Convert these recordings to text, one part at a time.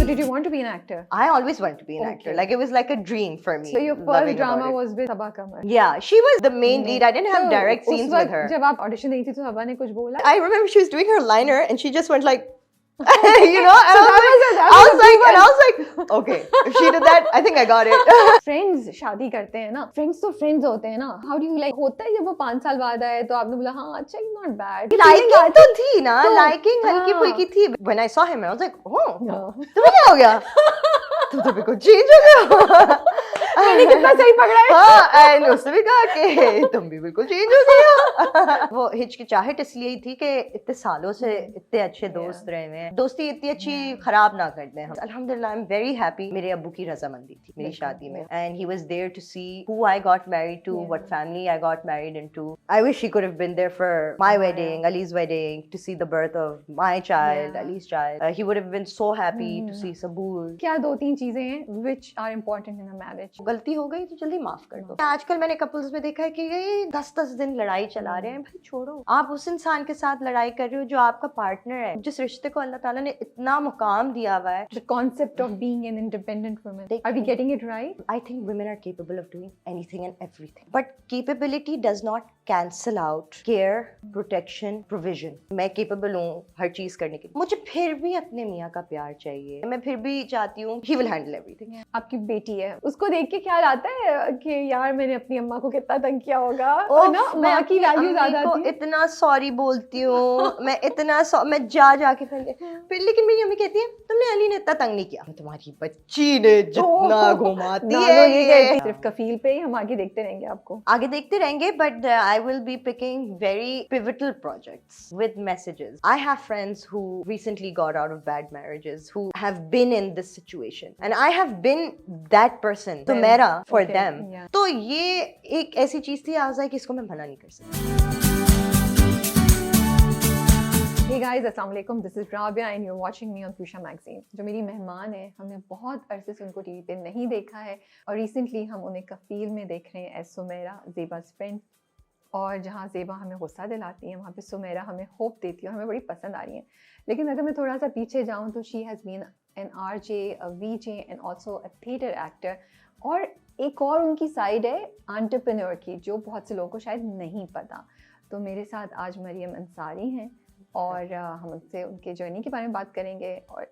did you want to be an actor? I always wanted to be an actor. Okay. Like it was like a dream for me. So your first loving drama about it. was with Sabaa Kamal. Yeah, she was the main lead. I didn't have So, direct उस scenes वक्त with her. जब आप audition दी थी तो सबा ने कुछ बोला? I remember she was doing her liner and she just went like, you know, and I was like, okay, if she did that, I think I got it. Friends शादी करते हैं ना, friends तो friends होते हैं ना. How do you like? होता है जब वो 5 साल बाद आए तो आपने बोला हाँ अच्छा not bad. Liking तो थी ना, तो, liking हल्की हाँ. फुल्की थी. When I saw him, I was like, oh, हाँ. तुम्हें क्या हो गया? तो बिल्कुल change हो गया. मैंने कितना सही पकड़ा है. हाँ, and उसने भी कहा कि तुम भी बिल्कुल change हो गया. वो हिचकिचाहट इसलिए ही थी कि इतने सालों से इतने अच्छे दोस्त रहे हैं. दोस्ती इतनी अच्छी खराब ना कर दें हम. अल्हम्दुलिल्लाह, I'm very happy. मेरे अब्बू की रजामंदी थी मेरी शादी में, and he was there to see who I got married to, what family I got married into. I wish he could have been there for my wedding, Ali's wedding, to see the birth of my child, Ali's child. He would have been so happy to see Sabool. क्या 2-3 चीजें हैं which are important in a marriage? गलती हो गई तो जल्दी माफ कर दो. आजकल मैंने कपल्स में देखा है कि ये 10-10 दिन लड़ाई चला रहे हैं. भाई छोड़ो, आप उस इंसान के साथ लड़ाई कर रहे हो जो आपका पार्टनर है, जिस रिश्ते को अल्लाह ताला ने इतना मुकाम दिया हुआ है. The concept of being an independent woman. Are we getting it right? I think women are capable of doing anything and everything. But capability does not cancel out care, protection, provision. मैं capable हूँ हर चीज करने के लिए. मुझे फिर भी अपने मियाँ का प्यार चाहिए. मैं फिर भी चाहती हूँ he will handle everything. आपकी बेटी है, उसको देख के ख्याल आता है कि यार मैंने अपनी अम्मा को कितना तंग किया होगा. ना माँ की वैल्यू ज्यादा थी. इतना सॉरी बोलती हूँ मैं, इतना मैं जा के फिर लेकिन मेरी अम्मी कहती है तुमने अली ने इतना तंग नहीं किया. तुम्हारी बच्ची ने जितना घुमाती है ये. सिर्फ कफील पे ही हम आगे देखते रहेंगे आपको. आगे देखते रहेंगे, but I will be picking very pivotal projects with messages. I have friends who recently got out of bad marriages who have been in this situation and I have been that person to Mera for them. तो ये एक ऐसी चीज थी, I was like इसको मैं मना नहीं कर सकती. Hey guys, अस्सलाम वालेकुम. This is Rabia and you're watching me on Pusha Magazine. जो मेरी मेहमान है, हमने बहुत अरसे से उनको टीवी पे नहीं देखा है और रिसेंटली हम उन्हें कफील में देख रहे हैं एज सुमेरा, ज़ेबा's friend. और जहाँ ज़ेबा हमें गुस्सा दिलाती है, वहाँ पे सुमेरा हमें होप देती है और हमें बड़ी पसंद आ रही है. लेकिन अगर मैं थोड़ा सा पीछे जाऊँ तो she has been an RJ, a VJ and also a theatre actor. और एक और उनकी साइड है एंटरप्रेन्योर की जो बहुत से लोगों को शायद नहीं पता. तो मेरे साथ आज मरियम अंसारी हैं और हम उनसे उनके जर्नी के बारे में बात करेंगे और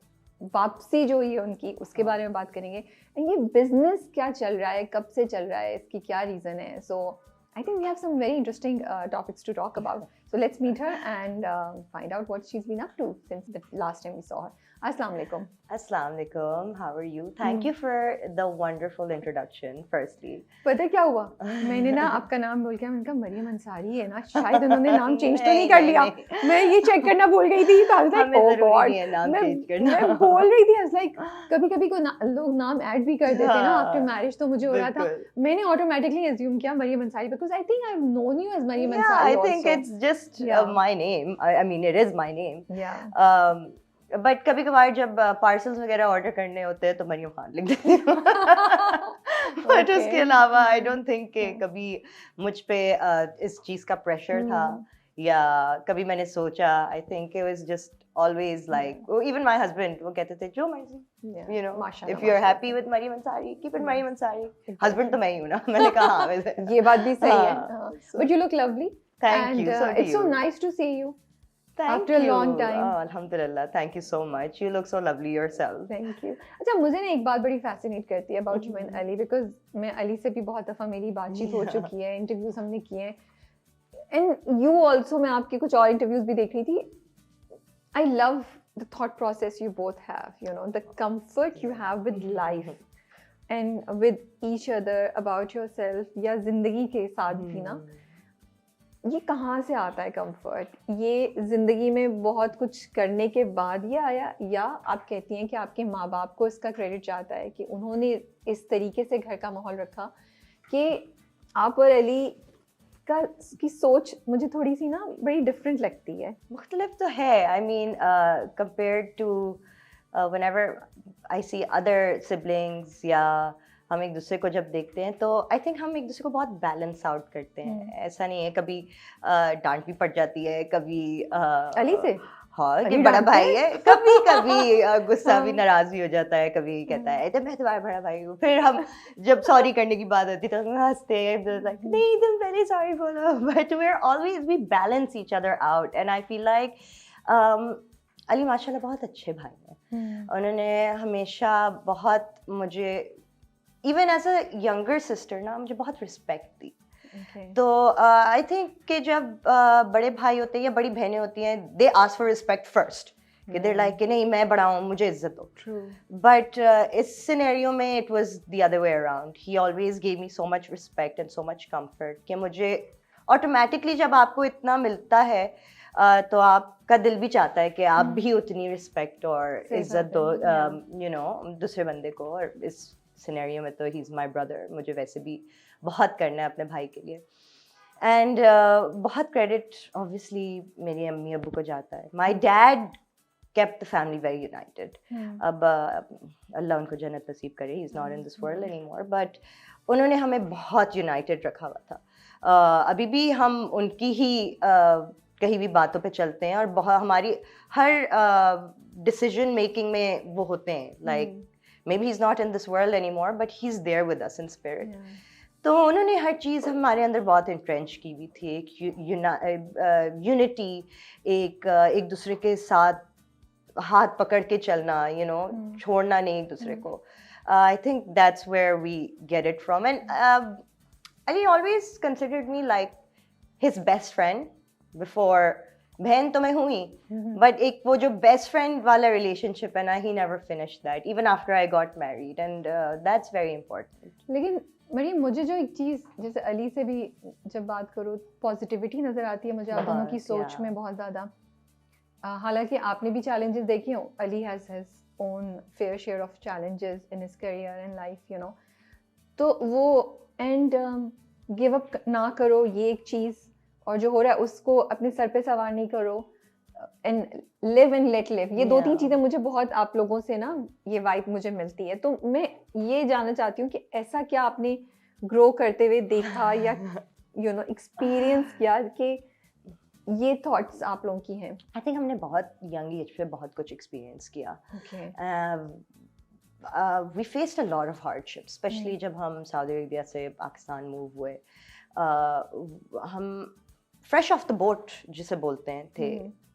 वापसी जो है उनकी उसके बारे में बात करेंगे. ये बिजनेस क्या चल रहा है, कब से चल रहा है, इसकी क्या रीज़न है. सो I think we have some very interesting topics to talk about. So let's meet her and find out what she's been up to since the last time we saw her. Assalamu alaikum. Assalamu alaikum. How are you? Thank you for the wonderful introduction. Firstly, पता क्या हुआ? मैंने ना आपका नाम बोल के मैंने कहा मरियम अंसारी है ना, शायद उन्होंने नाम चेंज तो नहीं कर लिया. मैं ये चेक करना भूल गई थी. हमें जरूरी है नाम चेंज करना. मैं बोल रही थी लाइक कभी-कभी को लोग नाम ऐड भी कर देते हैं ना आफ्टर मैरिज. तो मुझे हो रहा था, मैंने ऑटोमेटिकली अज्यूम किया Maryam Ansari because I think I've known you as Mariam Ansari. I think it's just my name. I mean, it is my name. Yeah. But कभी-कभार जब पार्सल्स वगैरह ऑर्डर करने होते हैं तो मरियम खान लिख देती हूँ. But उसके अलावा I don't think कि कभी मुझ पे इस चीज़ का प्रेशर था या कभी मैंने सोचा. I think it was just always like even my husband वो कहते थे जो मर्जी, you know, if you're happy with Mariam Ansari, keep it Mariam Ansari. Husband तो मैं ही हूँ ना. मैंने कहा हाँ वैसे. ये बात भी सही है. But you look lovely. Thank you. So it's so nice to see you. Thank After you. a long time. Oh, alhamdulillah. Thank you so much. You look so lovely yourself. Thank you. अच्छा मुझे ना एक बात बड़ी fascinate करती है about you and Ali because मैं अली से भी बहुत दफ़ा मेरी बातचीत हो चुकी है, interviews हमने किए हैं. And you also, मैं आपके कुछ और interviews भी देख रही थी. I love the thought process you both have, you know, the comfort you have with life and with each other, about yourself या ज़िंदगी के साथ भी ना. ये कहाँ से आता है कंफर्ट? ये ज़िंदगी में बहुत कुछ करने के बाद ये आया या आप कहती हैं कि आपके माँ बाप को इसका क्रेडिट जाता है कि उन्होंने इस तरीके से घर का माहौल रखा कि आप और अली की सोच मुझे थोड़ी सी ना बड़ी डिफरेंट लगती है. मुख्तलिफ तो है. I mean, compared to whenever I see other siblings या हम एक दूसरे को जब देखते हैं तो आई थिंक हम एक दूसरे को बहुत बैलेंस आउट करते हैं. ऐसा नहीं है, कभी डांट भी पड़ जाती है, कभी अली से हाँ कि अली बड़ा डांटते भाई हैं? है, कभी कभी गुस्सा भी हाँ। नाराज भी हो जाता है, कभी कहता है तो मैं तुम्हारा बड़ा भाई हूँ, फिर हम जब सॉरी करने की बात होती है तो हम हंसते हैं, लाइक नहीं तुम पहले सॉरी बोलो, but we are always we balance each other out and I feel like Ali माशाल्लाह बहुत अच्छे भाई हैं। उन्होंने हमेशा बहुत मुझे even as a younger sister ना मुझे बहुत रिस्पेक्ट दी। Okay. तो आई थिंक कि जब बड़े भाई होते हैं या बड़ी बहनें होती हैं, they ask for respect first, कि देर लाइक कि नहीं मैं बड़ा हूँ मुझे इज्जत दो। True. बट इस सिनेरियो में it was the other way around, he always gave me so much respect and so much comfort कि मुझे ऑटोमेटिकली जब आपको इतना मिलता है तो आपका दिल भी चाहता है कि आप भी उतनी रिस्पेक्ट और सही इज्जत बात दो है, यू नो दूसरे बंदे को। और इस सिनेरियो में तो ही इज़ माई ब्रदर, मुझे वैसे भी बहुत करना है अपने भाई के लिए। एंड बहुत क्रेडिट ऑब्वियसली मेरी अम्मी अब्बू को जाता है। My dad kept the family very united. अब अल्लाह उनको जन्नत नसीब करे, he is not in this world anymore, but उन्होंने हमें बहुत united रखा हुआ था। अभी भी हम उनकी ही कहीं भी बातों पे चलते हैं और बहुत हमारी हर डिसीजन मेकिंग में वो होते हैं, like maybe he's not in this world anymore but he's there with us in spirit. तो उन्होंने हर चीज़ हमारे अंदर बहुत इंट्रेंच की हुई थी, एक यूनिटी, एक दूसरे के साथ हाथ पकड़ के चलना, यू नो छोड़ना नहीं एक दूसरे को। I think that's where we get it from. And Ali always considered me like his best friend before. बहन तो मैं हुई ही, बट एक वो जो बेस्ट फ्रेंड वाला रिलेशनशिप है ना, he never finished that even after I got married, and that's very important. लेकिन मरियम मुझे जो एक चीज़ जैसे अली से भी जब बात करूँ पॉजिटिविटी नज़र आती है मुझे आप दोनों की सोच में बहुत ज़्यादा। हालांकि आपने भी चैलेंजेस देखे हो, Ali has his own fair share of challenges in his career and life, you know. तो वो एंड गिव अप ना करो ये एक चीज़, और जो हो रहा है उसको अपने सर पे सवार नहीं करो, and live and let live, ये दो तीन चीज़ें मुझे बहुत आप लोगों से ना ये वाइब मुझे मिलती है। तो मैं ये जानना चाहती हूँ कि ऐसा क्या आपने ग्रो करते हुए देखा या यू नो एक्सपीरियंस किया कि ये थॉट्स आप लोगों की हैं? आई थिंक हमने बहुत यंग एज पे बहुत कुछ एक्सपीरियंस किया। We faced a lot of hardship, especially जब हम सऊदी अरेबिया से पाकिस्तान मूव हुए। हम फ्रेश ऑफ द बोट जिसे बोलते हैं थे,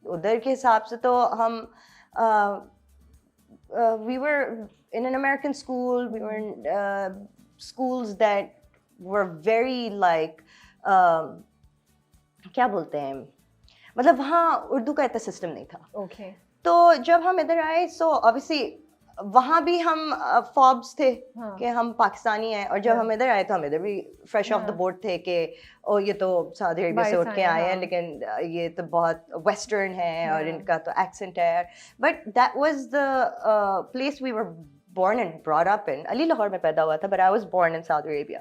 उधर के हिसाब से तो हम we were in an American school, we were in schools that were very like क्या बोलते हैं, मतलब वहाँ उर्दू का इतना सिस्टम नहीं था। ओके। तो जब हम इधर आए सो ऑब्वियसली वहाँ भी हम फॉब्स थे कि हम पाकिस्तानी हैं, और जब हम इधर आए तो हम इधर भी फ्रेश ऑफ द बोर्ड थे कि ओ ये तो सऊदी अरेबिया से उठ के आए हैं, लेकिन ये तो बहुत वेस्टर्न है और इनका तो एक्सेंट है। But that was the place we were born and brought up in. Ali Lahore में पैदा हुआ था, but I was born in Saudi Arabia.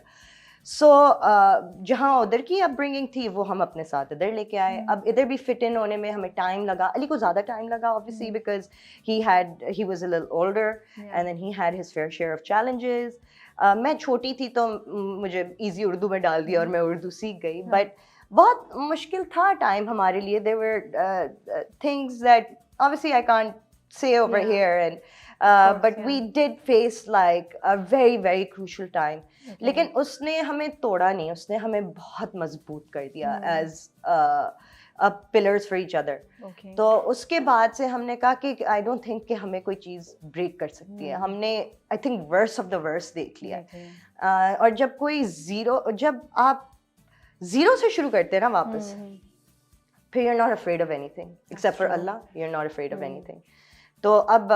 So जहाँ उधर की अपब्रिंगिंग थी वो हम अपने साथ इधर लेके आए। अब इधर भी फिट इन होने में हमें टाइम लगा, अली को ज़्यादा टाइम लगा obviously because he was a little older and then he had his fair share of challenges. मैं छोटी थी तो मुझे easy उर्दू में डाल दिया और मैं उर्दू सीख गई, but बहुत मुश्किल था टाइम हमारे लिए। There were things that obviously I can't say over here, and but we did face like a very very crucial time. लेकिन उसने हमें तोड़ा नहीं, उसने हमें बहुत मजबूत कर दिया as pillars for each other. तो उसके बाद से हमने कहा कि I don't think कि हमें कोई चीज़ ब्रेक कर सकती है। हमने I think verse of the verse देख लिया। और जब कोई जब आप ज़ीरो से शुरू करते हैं ना वापस, फिर you're not afraid of anything except for Allah, you're not afraid of anything. तो अब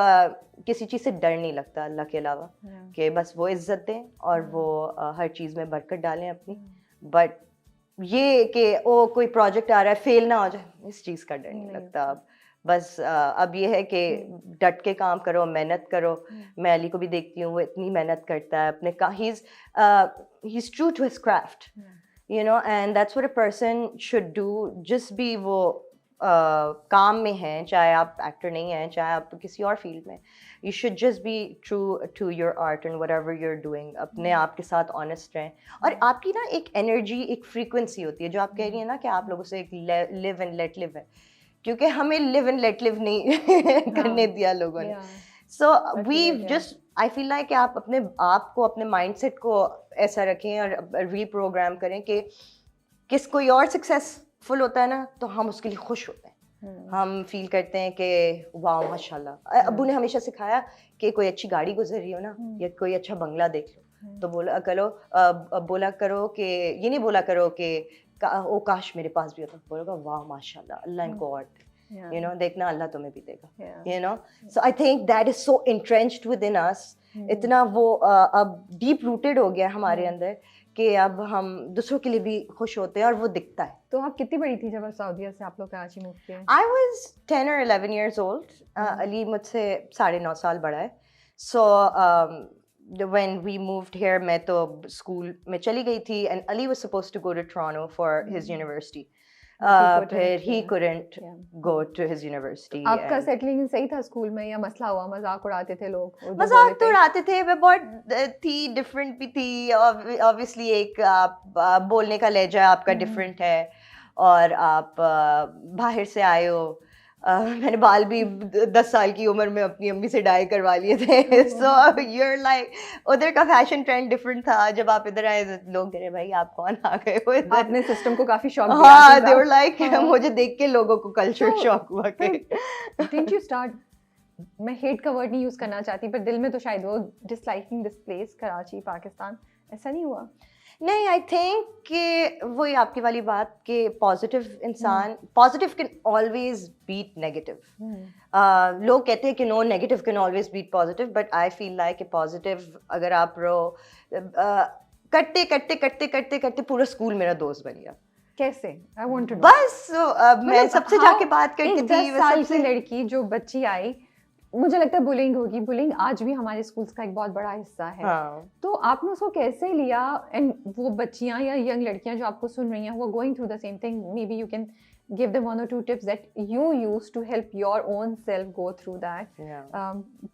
किसी चीज़ से डर नहीं लगता अल्लाह के अलावा, कि बस वो इज्जत दें और वो हर चीज़ में बरकत डालें अपनी। बट ये कि ओ कोई प्रोजेक्ट आ रहा है फेल ना हो जाए, इस चीज़ का डर नहीं लगता अब। बस अब ये है कि डट के काम करो, मेहनत करो। मैं अली को भी देखती हूँ, वो इतनी मेहनत करता है अपने का, he is true to his craft, you know, and that's what a person should do. जिस भी वो काम में हैं, चाहे आप एक्टर नहीं हैं, चाहे आप किसी और फील्ड में, you should just be true to your art and whatever you are doing. अपने आप के साथ ऑनेस्ट रहें। और आपकी ना एक एनर्जी, एक फ्रीक्वेंसी होती है जो आप कह रही हैं ना कि आप लोगों से एक लिव एंड लेट लिव है, क्योंकि हमें लिव एंड लेट लिव नहीं करने दिया लोगों ने। So we just I feel like कि आप अपने आप को, अपने माइंडसेट को ऐसा रखें और रीप्रोग्राम करें कि किस कोई और सक्सेसफुल होता है ना तो हम उसके लिए खुश होते हैं। हम फील करते हैं कि वाह माशाल्लाह। अब्बू ने हमेशा सिखाया कि कोई अच्छी गाड़ी गुजर रही हो ना या कोई अच्छा बंगला देख लो तो बोला करो कि ये नहीं बोला करो कि ओ काश मेरे पास भी होता, बोलोगा वाह माशाल्लाह अल्लाह इनको और दे, देखना अल्लाह तुम्हें भी देगा, so I think that is so entrenched within us, इतना वो अब डीप रूटेड हो गया हमारे अंदर कि अब हम दूसरों के लिए भी खुश होते हैं और वो दिखता है। तो आप कितनी बड़ी थी जब सऊदीया से आप लोग कराची मूव किए? I was 10 or 11 years old. Ali मुझसे 9.5 साल बड़ा है। So when we moved here, मैं तो स्कूल में चली गई थी and Ali was supposed to go to Toronto for his university. फिर he couldn't go to his university. आपका सेटलिंग सही था स्कूल में या मसला हुआ? मजाक उड़ाते थे लोग? मजाक तो उड़ाते थे, मैं बहुत थी डिफरेंट भी थी। ऑब्वियसली एक आप बोलने का लहजा आपका डिफरेंट है और आप बाहर से आए हो। मैंने बाल भी 10 साल की उम्र में अपनी अम्मी से डाई करवा लिए थे। सो यूर लाइक उधर का फैशन ट्रेंड डिफरेंट था। जब आप इधर आए लोग कह रहे भाई आप कौन आ गए हो इधर? आपने सिस्टम को काफी शॉक दिया। हाँ, they were like मुझे देख के लोगों को कल्चर शॉक हुआ कि didn't you start, मैं हेट का वर्ड नहीं यूज करना चाहती पर दिल में तो शायद वो disliking this place Karachi Pakistan, ऐसा नहीं हुआ? नहीं, आई थिंक कि वही आपकी वाली बात कि पॉजिटिव इंसान, positive can always beat negative. लोग कहते हैं कि no, negative can always beat positive, but I feel like कि पॉजिटिव अगर आप रहो करते करते करते करते करते पूरा स्कूल मेरा दोस्त बन गया। कैसे? I want to know. बस मैं सबसे जाके बात करती थी। 10 साल की लड़की जो बच्ची आई, मुझे लगता है बुलिंग होगी, बुलिंग आज भी हमारे स्कूल्स का एक बहुत बड़ा हिस्सा है। तो आपने उसको कैसे लिया? एंड वो बच्चियां या यंग लड़कियां जो आपको सुन रही हैं वो going through the same thing, may be you can give them 1 or 2 tips that you use to help your own self go through that.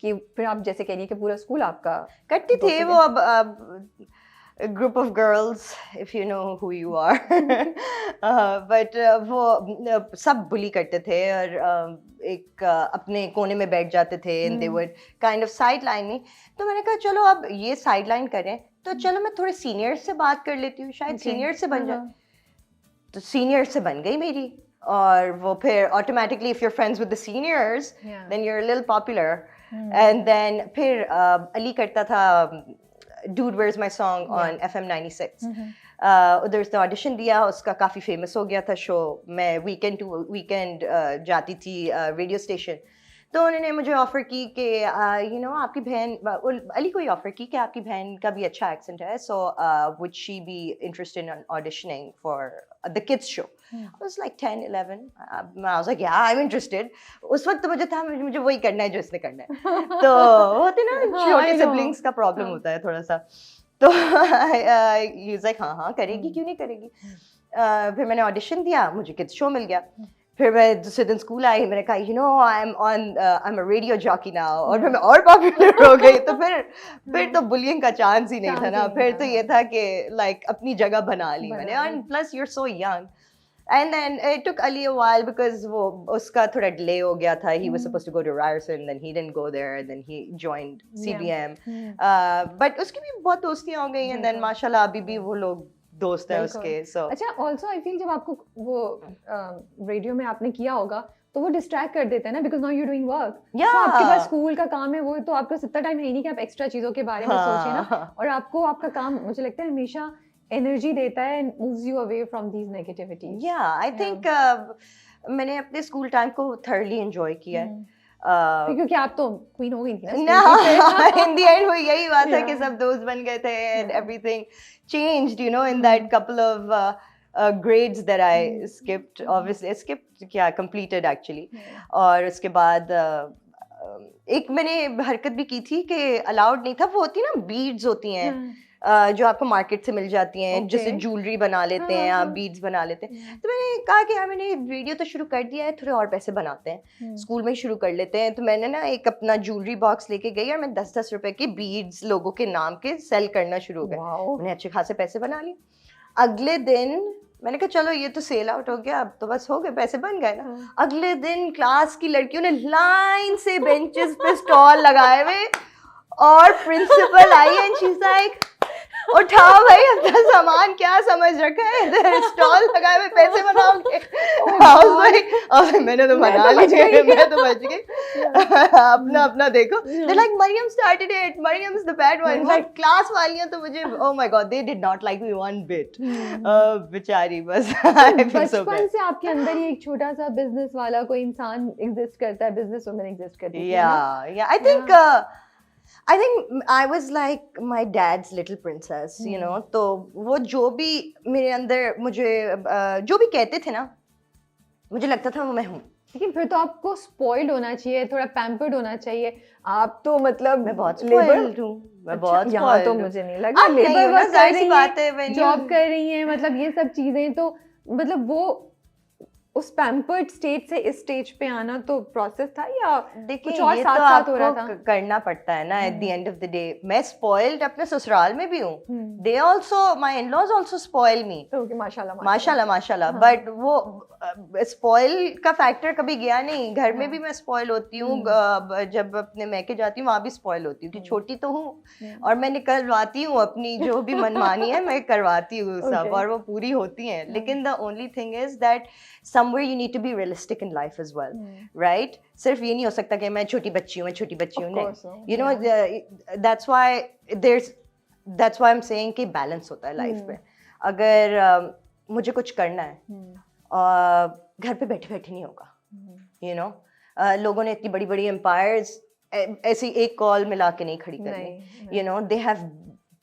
कि फिर आप जैसे कह रही है कि पूरा स्कूल आपका करती थी वो। अब a group of girls, if you know who you are, but वो सब बुली करते थे और एक अपने कोने में बैठ जाते थे and they would kind of sideline me. तो मैंने कहा चलो अब ये sideline करें तो चलो मैं थोड़े सीनियर्स से बात कर लेती हूँ, शायद सीनियर से बन जाए। तो सीनियर से बन गई मेरी, और वो फिर automatically if you're friends with the seniors then you're a little popular. And then फिर अली करता था Dude Where's My Song on FM 96. उधर उसने ऑडिशन दिया, उसका काफ़ी फेमस हो गया था शो। मैं वीकेंड टू वीकेंड जाती थी रेडियो स्टेशन। तो उन्होंने मुझे ऑफ़र की कि यू नो आपकी बहन, अली को ही ऑफ़र की कि आपकी बहन का भी अच्छा एक्सेंट है, so would she be interested in auditioning for the kids show. I was like 10, 11. I was like, yeah, I'm interested. उस वक्त तो मुझे था मुझे वही करना है जो इसने करना है। तो होते ना छोटे सिबलिंग्स का प्रॉब्लम होता है थोड़ा सा। तो he was like, हाँ करेगी, क्यों नहीं करेगी। फिर मैंने ऑडिशन दिया, मुझे किड्स शो मिल गया। फिर मैं दूसरे दिन स्कूल आई, मैंने कहा you know I am a radio jockey now, और फिर मैं और पॉपुलर हो गई। तो फिर तो बुलिंग का चांस ही नहीं था ना। फिर तो ये था कि लाइक अपनी जगह बना ली मैंने। And plus you are so young. And then it took Ali a while because वो उसका थोड़ा delay हो गया था. He was supposed to go to Ryerson, then he didn't go there, and then he joined CBM. But उसकी भी बहुत दोस्तियाँ हो गई, and then माशाल्लाह अभी भी वो लोग दोस्त हैं उसके। So अच्छा, also I feel जब आपको वो रेडियो में आपने किया होगा तो वो डिस्ट्रैक्ट कर देता है ना, because now you're doing work. Yeah. So आपके पास स्कूल का काम है, वो तो आपका इतना टाइम है ही नहीं कि आप एक्स्ट्रा चीजों के बारे में सोचें ना। और आपको आपका काम मुझे लगता है हमेशा एनर्जी देता है and moves you away from these negativities. Yeah, I think मैंने अपने स्कूल टाइम को thoroughly enjoy किया है। क्योंकि आप तो क्वीन हो गई थी ना। In the end वो यही बात है कि सब दोस्त बन गए थे and everything changed, you know, in that couple of grades that I skipped. Obviously, I skipped क्या completed actually. और उसके बाद एक मैंने हरकत भी की थी कि allowed नहीं था, वो होती ना beads होती हैं जो आपको मार्केट से मिल जाती हैं, जैसे ज्वेलरी बना लेते हैं आप, बीड्स बना लेते हैं। तो मैंने कहा कि यार मैंने वीडियो तो शुरू कर दिया है, थोड़े और पैसे बनाते हैं, स्कूल में ही शुरू कर लेते हैं। तो मैंने ना एक अपना ज्वेलरी बॉक्स लेके गई और मैं 10-10 रुपए के बीड्स लोगों के नाम के सेल करना शुरू कर। मैंने अच्छे खासे पैसे बना लिए। अगले दिन मैंने कहा चलो ये तो सेल आउट हो गया, अब तो बस हो गए, पैसे बन गए ना। हाँ। अगले दिन क्लास की लड़कियों ने लाइन से बेंचेस पे स्टॉल लगाए हुए, और प्रिंसिपल आई एंड शी इज लाइक, उठाओ भाई अपना सामान, क्या समझ रखा है, इधर स्टॉल लगाए हुए, पैसे बनाओगे। मैंने तो बना लिए, मैं तो बच गई। अपना अपना देखो, they like Mariam started it, Mariam is the bad one. Like class वालियां तो मुझे, oh my God, they did not like me one bit. बेचारी बस। बचपन से आपके अंदर ही एक छोटा सा बिजनेस वाला कोई इंसान एग्जिस्ट करता है, बिजनेस वुमन एग्जिस्ट करती है। Yeah, I think I was like my dad's little princess, you know. तो वो जो भी मेरे अंदर मुझे जो भी कहते थे ना, मुझे लगता था वो मैं हूँ। लेकिन फिर तो आपको स्पॉइल्ड होना चाहिए, थोड़ा पैम्पर्ड होना चाहिए। आप तो मतलब मैं बहुत स्पॉइल्ड हूँ, मैं बहुत यहाँ तो मुझे नहीं लगा। लेबर वर्क कर रही हैं, जॉब कर रही हैं, मतलब ये सब चीजें तो मतलब वो उस पैम्पर्ड स्टेज से इस स्टेज पे आना तो प्रोसेस था, या कुछ और साथ साथ हो रहा था? करना पड़ता है ना। At the end of the day मैं स्पॉइल्ड अपने ससुराल में भी हूँ। They also, my in-laws also spoil me. Okay, माशाल्लाह माशाल्लाह। बट वो स्पॉइल का फैक्टर कभी गया नहीं। घर में भी मैं स्पॉइल होती हूँ, जब अपने मैके जाती हूँ वहाँ भी स्पॉइल होती हूँ कि छोटी तो हूँ और मैं निकलवाती हूँ अपनी जो भी मनमानी है, मैं करवाती हूँ सब, और वो पूरी होती हैं। लेकिन the only thing is that somewhere you need to be realistic in life as well, right? सिर्फ ये नहीं हो सकता कि मैं छोटी बच्ची हूँ नहीं, you know, that's why I'm saying कि balance होता है लाइफ में। अगर मुझे कुछ करना है घर पे बैठे बैठे नहीं होगा, you know, लोगों ने इतनी बड़ी बड़ी एम्पायर्स ऐसी एक कॉल मिला के नहीं खड़ी करनी, you know, they have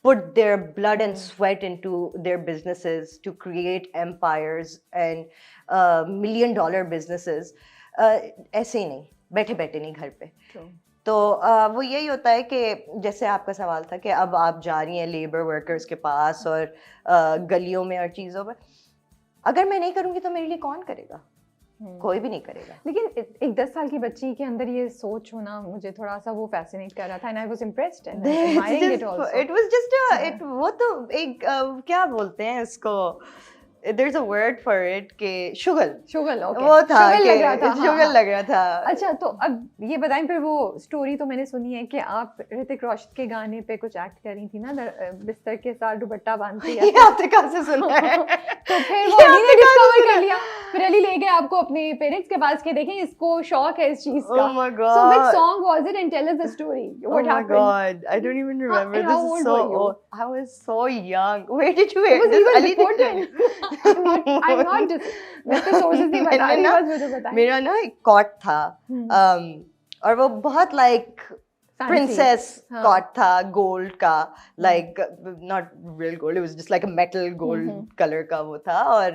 put their blood and sweat into their businesses to create empires and $1 million businesses. ऐसे ही नहीं, बैठे बैठे नहीं घर पे। तो वो यही होता है कि जैसे आपका सवाल था कि अब आप जा रही हैं लेबर वर्कर्स के पास और गलियों में और चीज़ों पर, अगर मैं नहीं करूँगी तो मेरे लिए कौन करेगा? कोई भी नहीं करेगा। लेकिन एक 10 साल की बच्ची के अंदर ये सोच होना मुझे थोड़ा सा वो फैसिनेट कर रहा था, and I was impressed and admiring it also. It was just वो तो एक क्या बोलते हैं इसको, there's a word for it कि शुगल okay. वो था शुगल लग रहा था, शुगल लग रहा था। अच्छा, तो अब ये बताएं फिर, वो स्टोरी तो मैंने सुनी है कि आप ऋतिक रोशन के गाने पे कुछ एक्ट कर रही थी ना, बिस्तर के साथ दुपट्टा बांधती है। ये आपने कहाँ से सुना है? तो फिर वो अली ने डिस्कवर कर लिया, फिर अली ले गए आपको अपने पेरेंट्स के पास के देखें इसको शौक है इस चीज का। Oh my God. So which song was it, and tell us the story. What happened? Oh my God, I don't even remember. How This is old so were you? old. I was so young. Where did you hear It was this? even Ali before 10. I'm not just, मैं तो sources नहीं बता रही, बस मुझे बताएं। मेरा ना एक कॉट था, और वो बहुत लाइक प्रिंसेस कॉट था, गोल्ड का, like not real gold, it was just like a metal gold colour का वो था, और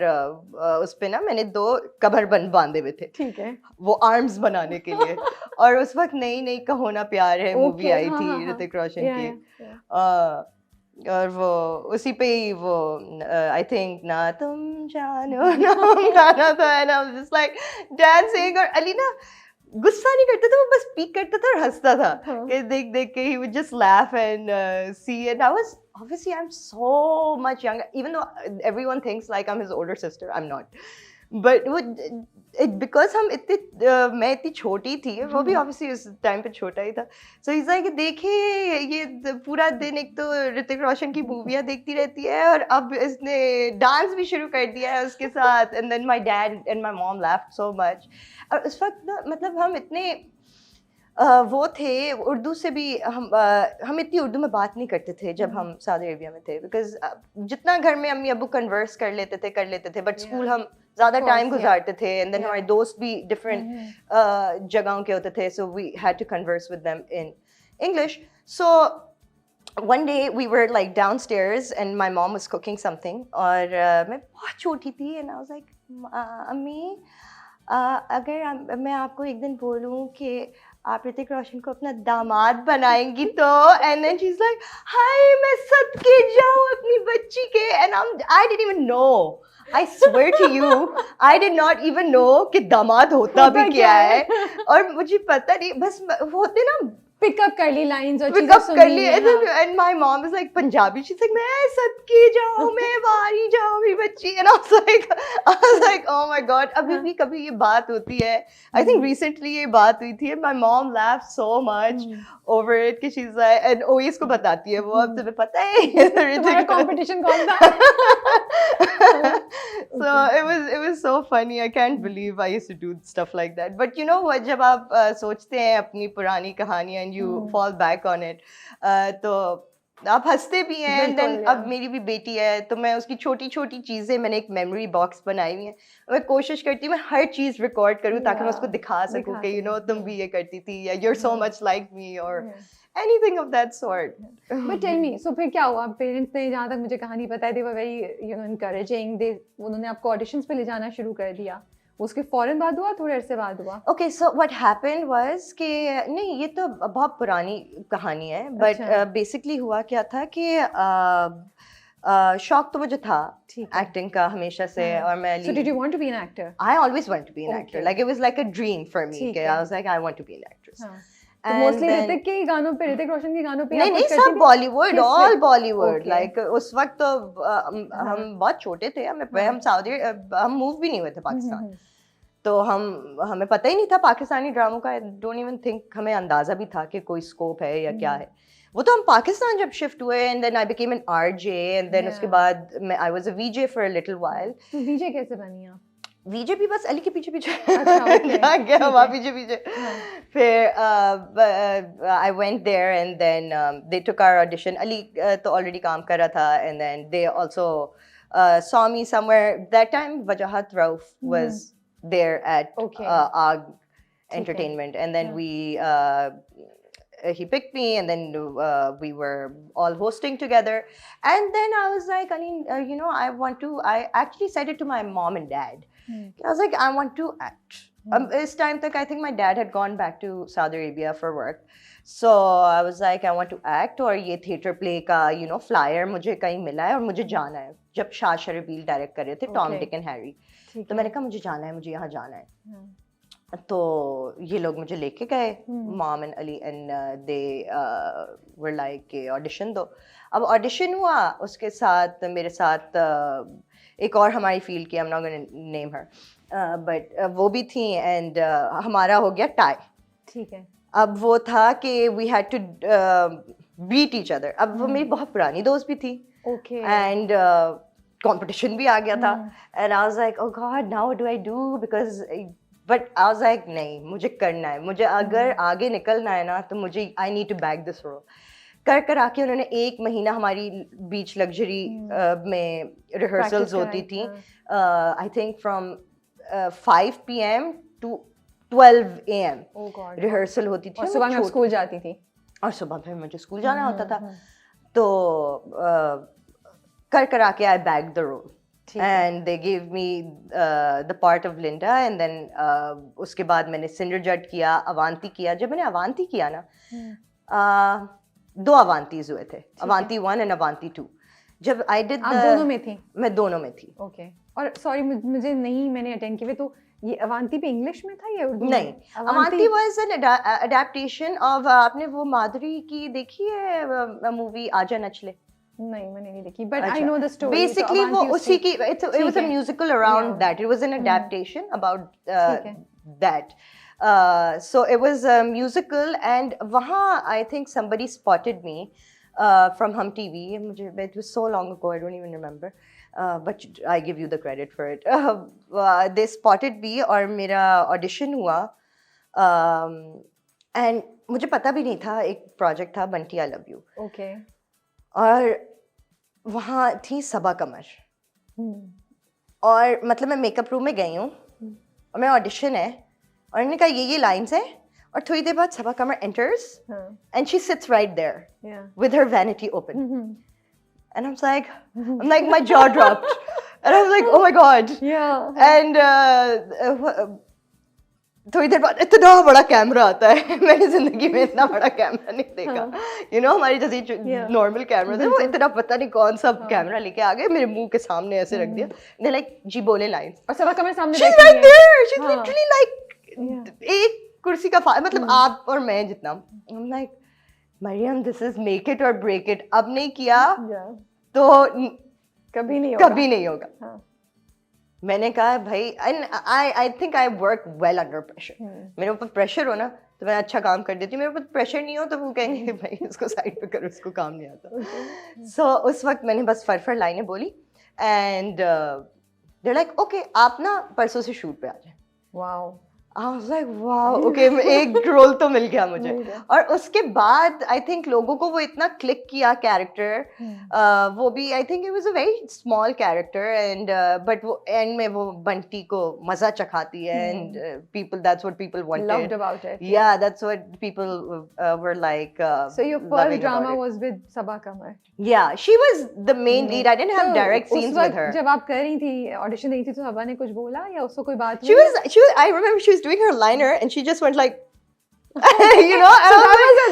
उस पे ना मैंने 2 कमर बंद बांधे हुए थे, ठीक है, वो आर्म्स बनाने के लिए। और उस वक्त नई नई कहो ना प्यार है मूवी आई थी ऋतिक रोशन की, और वो उसी पे ही वो आई थिंक ना तुम जानो ना गाना था, and I was just like dancing. और अली ना गुस्सा नहीं करता था, वो बस स्पीक करता था और हंसता था कि देख देख के, he would just laugh and see it. I was obviously, I'm so much younger, even though everyone thinks like I'm his older sister, I'm not, but वो because हम इतने मैं इतनी छोटी थी, वो भी obviously उस टाइम पे छोटा ही था, so he's like देखिए ये पूरा दिन एक तो ऋतिक रोशन की मूवियाँ देखती रहती है और अब इसने डांस भी शुरू कर दिया है उसके साथ, and then my dad and my mom laughed so much. और उस वक्त ना मतलब हम इतने वो थे, उर्दू से भी हम इतनी उर्दू में बात नहीं करते थे जब हम सऊदी अरेबिया में थे, बिकॉज जितना घर में अम्मी अबू कन्वर्स कर लेते थे, बट स्कूल हम ज़्यादा टाइम गुजारते थे, एंड देन हमारे दोस्त भी डिफरेंट जगहों के होते थे, so we had to converse with them in English. So one day we were like downstairs and my mom was cooking something, और मैं बहुत छोटी थी, and I was like, अम्मी अगर मैं आपको एक दिन बोलूँ कि आप ऋतिक रोशन को अपना दामाद बनाएंगी तो, and then she's like, हाय मैं सदके जाऊँ अपनी बच्ची के, and I didn't even know, I swear to you, I did not even know कि दामाद होता भी क्या है, और मुझे पता नहीं, बस होते ना पिक अप कर ली लाइंस और pick up कर ली and my mom is like Punjabi, she's like मैं सदके जाऊँ, मैं बाहर जाऊँ मेरी बच्ची, and I was like oh my god, अभी भी कभी ये बात होती है, I think recently ये बात हुई थी and my mom laughed so much over it कि she's like, and Ois को बताती है वो, अब तुम्हें पता है तुम्हारा कंपटीशन कौन था? So it was so funny. I can't believe I used to do stuff like that. But you know what, जब आप सोचते हैं अपनी पुरानी कहानी and you fall back on it, तो आप हंसते भी हैं, and then अब मेरी भी बेटी है तो मैं उसकी छोटी छोटी चीजें, मैंने एक मेमोरी बॉक्स बनाई हुई है, मैं कोशिश करती हूँ मैं हर चीज रिकॉर्ड करूँ ताकि मैं उसको दिखा सकूँ कि you know तुम भी ये करती थी, या you're so much like me, or anything of that sort. But tell me, so फिर क्या हुआ? पेरेंट्स ने, जहाँ तक मुझे कहानी पता है, they were very encouraging. उन्होंने आपको ऑडिशंस पे ले जाना शुरू कर दिया. उसके फौरन बाद हुआ, थोड़े अरसे बाद हुआ? Okay, so what happened was कि नहीं, ये तो बहुत पुरानी कहानी है, but basically हुआ क्या था कि शौक तो मुझे था एक्टिंग का हमेशा से, और मैं So did you want to be an actor? I always wanted to be an actor. Like it was like a dream for me. I was like I want to be an actress. तो mostly Hrithik के गानों पे, ऋतिक रोशन के गानों पे? नहीं, सब Bollywood, all Bollywood. Like उस वक्त तो हम बहुत छोटे थे, हम मूव भी नहीं हुए थे पाकिस्तान, तो हमें पता ही नहीं था पाकिस्तानी ड्रामों का. डोंट इवन थिंक हमें अंदाजा भी था कि कोई स्कोप है या क्या है. वो तो हम पाकिस्तान जब शिफ्ट हुए, and then I became an RJ, and then उसके बाद I was a VJ for a little while. तो वीजे कैसे बनी आप? वीजे भी बस अली के पीछे पीछे गया वहाँ पीछे. फिर I went there and then they took our audition. Ali तो ऑलरेडी काम कर रहा था, and then they also saw me somewhere. That time Wajahat Rauf was there at AG Entertainment, and then he picked me, and then we were all hosting together, and then I was like, I mean, you know, I actually said it to my mom and dad. I was like, I want to act. This time I think my dad had gone back to Saudi Arabia for work, so I was like, I want to act, और ये theater play का you know flyer मुझे कहीं मिला है और मुझे जाना है. जब शाह शरबील डायरेक्ट कर रहे थे टॉम डिक एंड हैरी, तो मैंने कहा मुझे जाना है, मुझे यहाँ जाना है. तो ये लोग मुझे लेके गए, mom and Ali, and they were like audition दो. अब ऑडिशन हुआ, उसके साथ मेरे साथ एक और हमारी फील्ड की, I am not gonna name her, but वो भी थी, एंड हमारा हो गया टाई. ठीक है. अब वो था कि we had to beat each other. अब वो मेरी बहुत पुरानी दोस्त भी थी, एंड कंपटीशन भी आ गया था, and I was like oh God, now what do I do, because but I was like नहीं, मुझे करना है, मुझे अगर आगे निकलना है ना तो मुझे I need to back this role. कर आके उन्होंने 1 महीना हमारी बीच लग्जरी में रिहर्सल्स होती थी, I think from 5 PM to 12 AM rehearsal होती थी. और सुबह मैं स्कूल जाती थी, और सुबह फिर मुझे स्कूल जाना होता था. तो कर आके I back the role, and they gave me the part of Linda, and then उसके बाद मैंने सिंडर जट किया, अवांती किया. जब मैंने अवांती किया ना, 2 अवांतीज हुए थे, अवांती 1 and अवांती 2. जब आई डिड, आप दोनों में थी? मैं दोनों में थी. ओके. और सॉरी मुझे नहीं, मैंने अटेंड किए, तो ये अवांती पे इंग्लिश में था या उर्दू में? नहीं, अवांती वाज एन अडैप्टेशन ऑफ, आपने वो माधुरी की देखी है मूवी आजा नचले? नहीं, मैंने नहीं देखी, but I know the story. Basically वो उसी की, it was a musical around that. It was an adaptation about that. So it was a musical, and वहाँ I think somebody spotted me from Hum TV. मुझे, it was so long ago, I don't even remember. But I give you the credit for it. They spotted me और मेरा audition हुआ, and मुझे पता भी नहीं था, एक project था Bunty I Love You. Okay. और वहाँ थी सबा कमर, और मतलब मैं मेकअप रूम में गई हूँ और मैं ऑडिशन है, और उन्होंने कहा ये लाइन्स है, और थोड़ी देर बाद Saba Qamar enters and she sits right there with her vanity open, and I am like my jaw dropped, and I was like oh my God. And थोड़ी देर बाद इतना बड़ा कैमरा आता है, मैंने जिंदगी में इतना बड़ा कैमरा नहीं देखा. यू नो हमारी जैसे नॉर्मल कैमरा थे, वो इतना पता नहीं कौन सा कैमरा लेके आ गए, मेरे मुंह के सामने ऐसे रख दिया. दे लाइक जी बोले लाइंस, और सबा कमर सामने she is right there, she is literally like एक कुर्सी का मतलब आप और मैं जितना, I'm like Maryam this is make it और ब्रेक इट, अब नहीं किया तो कभी नहीं होगा, कभी नहीं होगा। हाँ। मैंने कहा भाई, and I think I work well under pressure. मेरे ऊपर प्रेशर हो ना तो मैं अच्छा काम कर देती हूँ, मेरे ऊपर प्रेशर नहीं हो तो वो कहेंगे भाई इसको साइड पे करो, इसको काम नहीं आता। सो उस वक्त मैंने बस फर लाइनें बोली एंड दे लाइक ओके आप ना परसों से शूट पे आ जाए। Wow, I was like, wow, okay, एक रोल तो मिल गया मुझे। और उसके बाद आई थिंक लोगों को वो इतना क्लिक किया कैरेक्टर, वो भी I think it was a very small character and but वो एंड में वो बंटी को मजा चखाती है and people that's what people wanted, loved about it, yeah, that's what people were like so your first loving drama about it. was with Sabaa Kamar? Yeah, she was the main lead. I didn't have direct scenes with her. जब आप कर रही थी, audition दी थी, तो सबा ने कुछ बोला या उसको कोई बात She हुई? was I remember she was doing her liner and she just went like you know, and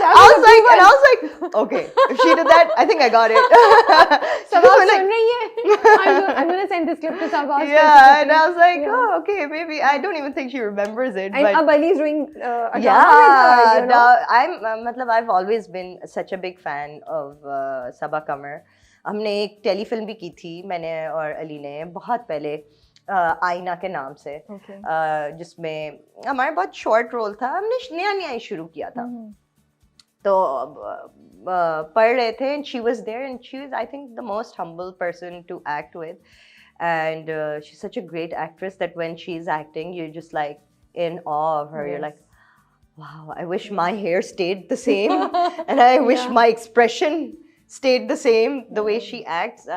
I was like, okay, if she did that, I think I got it. Sabaa सुन रही है? I'm gonna send this clip to Sabaa. Yeah, and I was like, oh, okay, maybe. I don't even think she remembers it. And but Abali's doing a yeah, drama with her, you know? I'm I've always been such a big fan of Sabaa Kamar. हमने एक telefilm भी की थी मैंने और अली ने बहुत पहले, आईना के नाम से, जिसमें हमारा बहुत शॉर्ट रोल था, हमने नया ही शुरू किया था। तो पढ़ रहे थे and she was there and she was I think the most humble person to act with and she is such a great actress that when she is acting you just like in awe of her, you're like wow, I wish my hair stayed the same and I wish my expression stayed the same, the way she acts,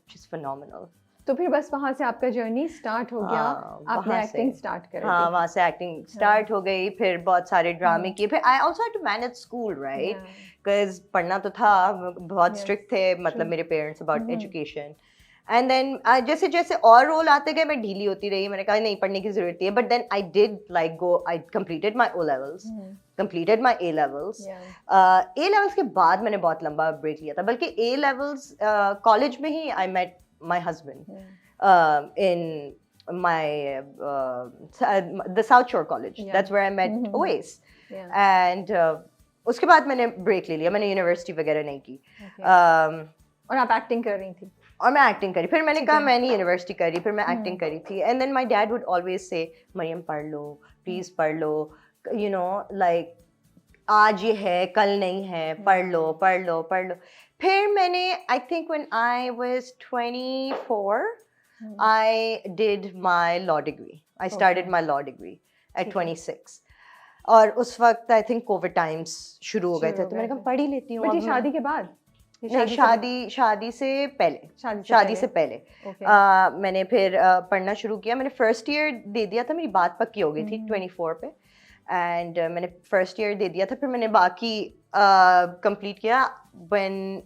she's phenomenal. तो फिर बस वहाँ से आपका journey start हो गया, आपने acting start कर दी। हाँ, वहाँ से एक्टिंग स्टार्ट हो गई, फिर बहुत सारे ड्रामे किए, फिर I also had to manage school right, because पढ़ना तो था, बहुत स्ट्रिक्ट थे मतलब मेरे parents about education. And then जैसे जैसे और रोल आते गए मैं ढीली होती रही, मैंने कहा नहीं पढ़ने की जरूरत है, but then I did like go, I completed my O levels, completed my A levels. A levels के बाद मैंने बहुत लंबा ब्रेक लिया था, बल्कि A levels कॉलेज में ही I met my husband in my the South Shore College. That's where I met Oais. And उसके बाद मैंने ब्रेक ले लिया, मैंने यूनिवर्सिटी वगैरह नहीं की। और आप एक्टिंग कर रही थी? और मैं एक्टिंग करी, फिर मैंने कहा मैं नहीं यूनिवर्सिटी करी, फिर मैं एक्टिंग करी थी। And then my dad would always say Maryam पढ़ लो प्लीज, पढ़ लो, यू नो लाइक आज ये है कल नहीं है, पढ़ लो पढ़ लो पढ़ लो। फिर मैंने I think when I was 24 I did my law degree. I started my law degree at 26. और उस वक्त आई थिंक कोविड टाइम्स शुरू हो गए थे, तो मैंने कहा पढ़ ही लेती हूँ। बट शादी के बाद? शादी से पहले, शादी से पहले मैंने फिर पढ़ना शुरू किया। मैंने फर्स्ट ईयर दे दिया था, मेरी बात पक्की हो गई थी 24 पे, एंड मैंने फर्स्ट ईयर दे दिया था, फिर मैंने बाकी कंप्लीट किया when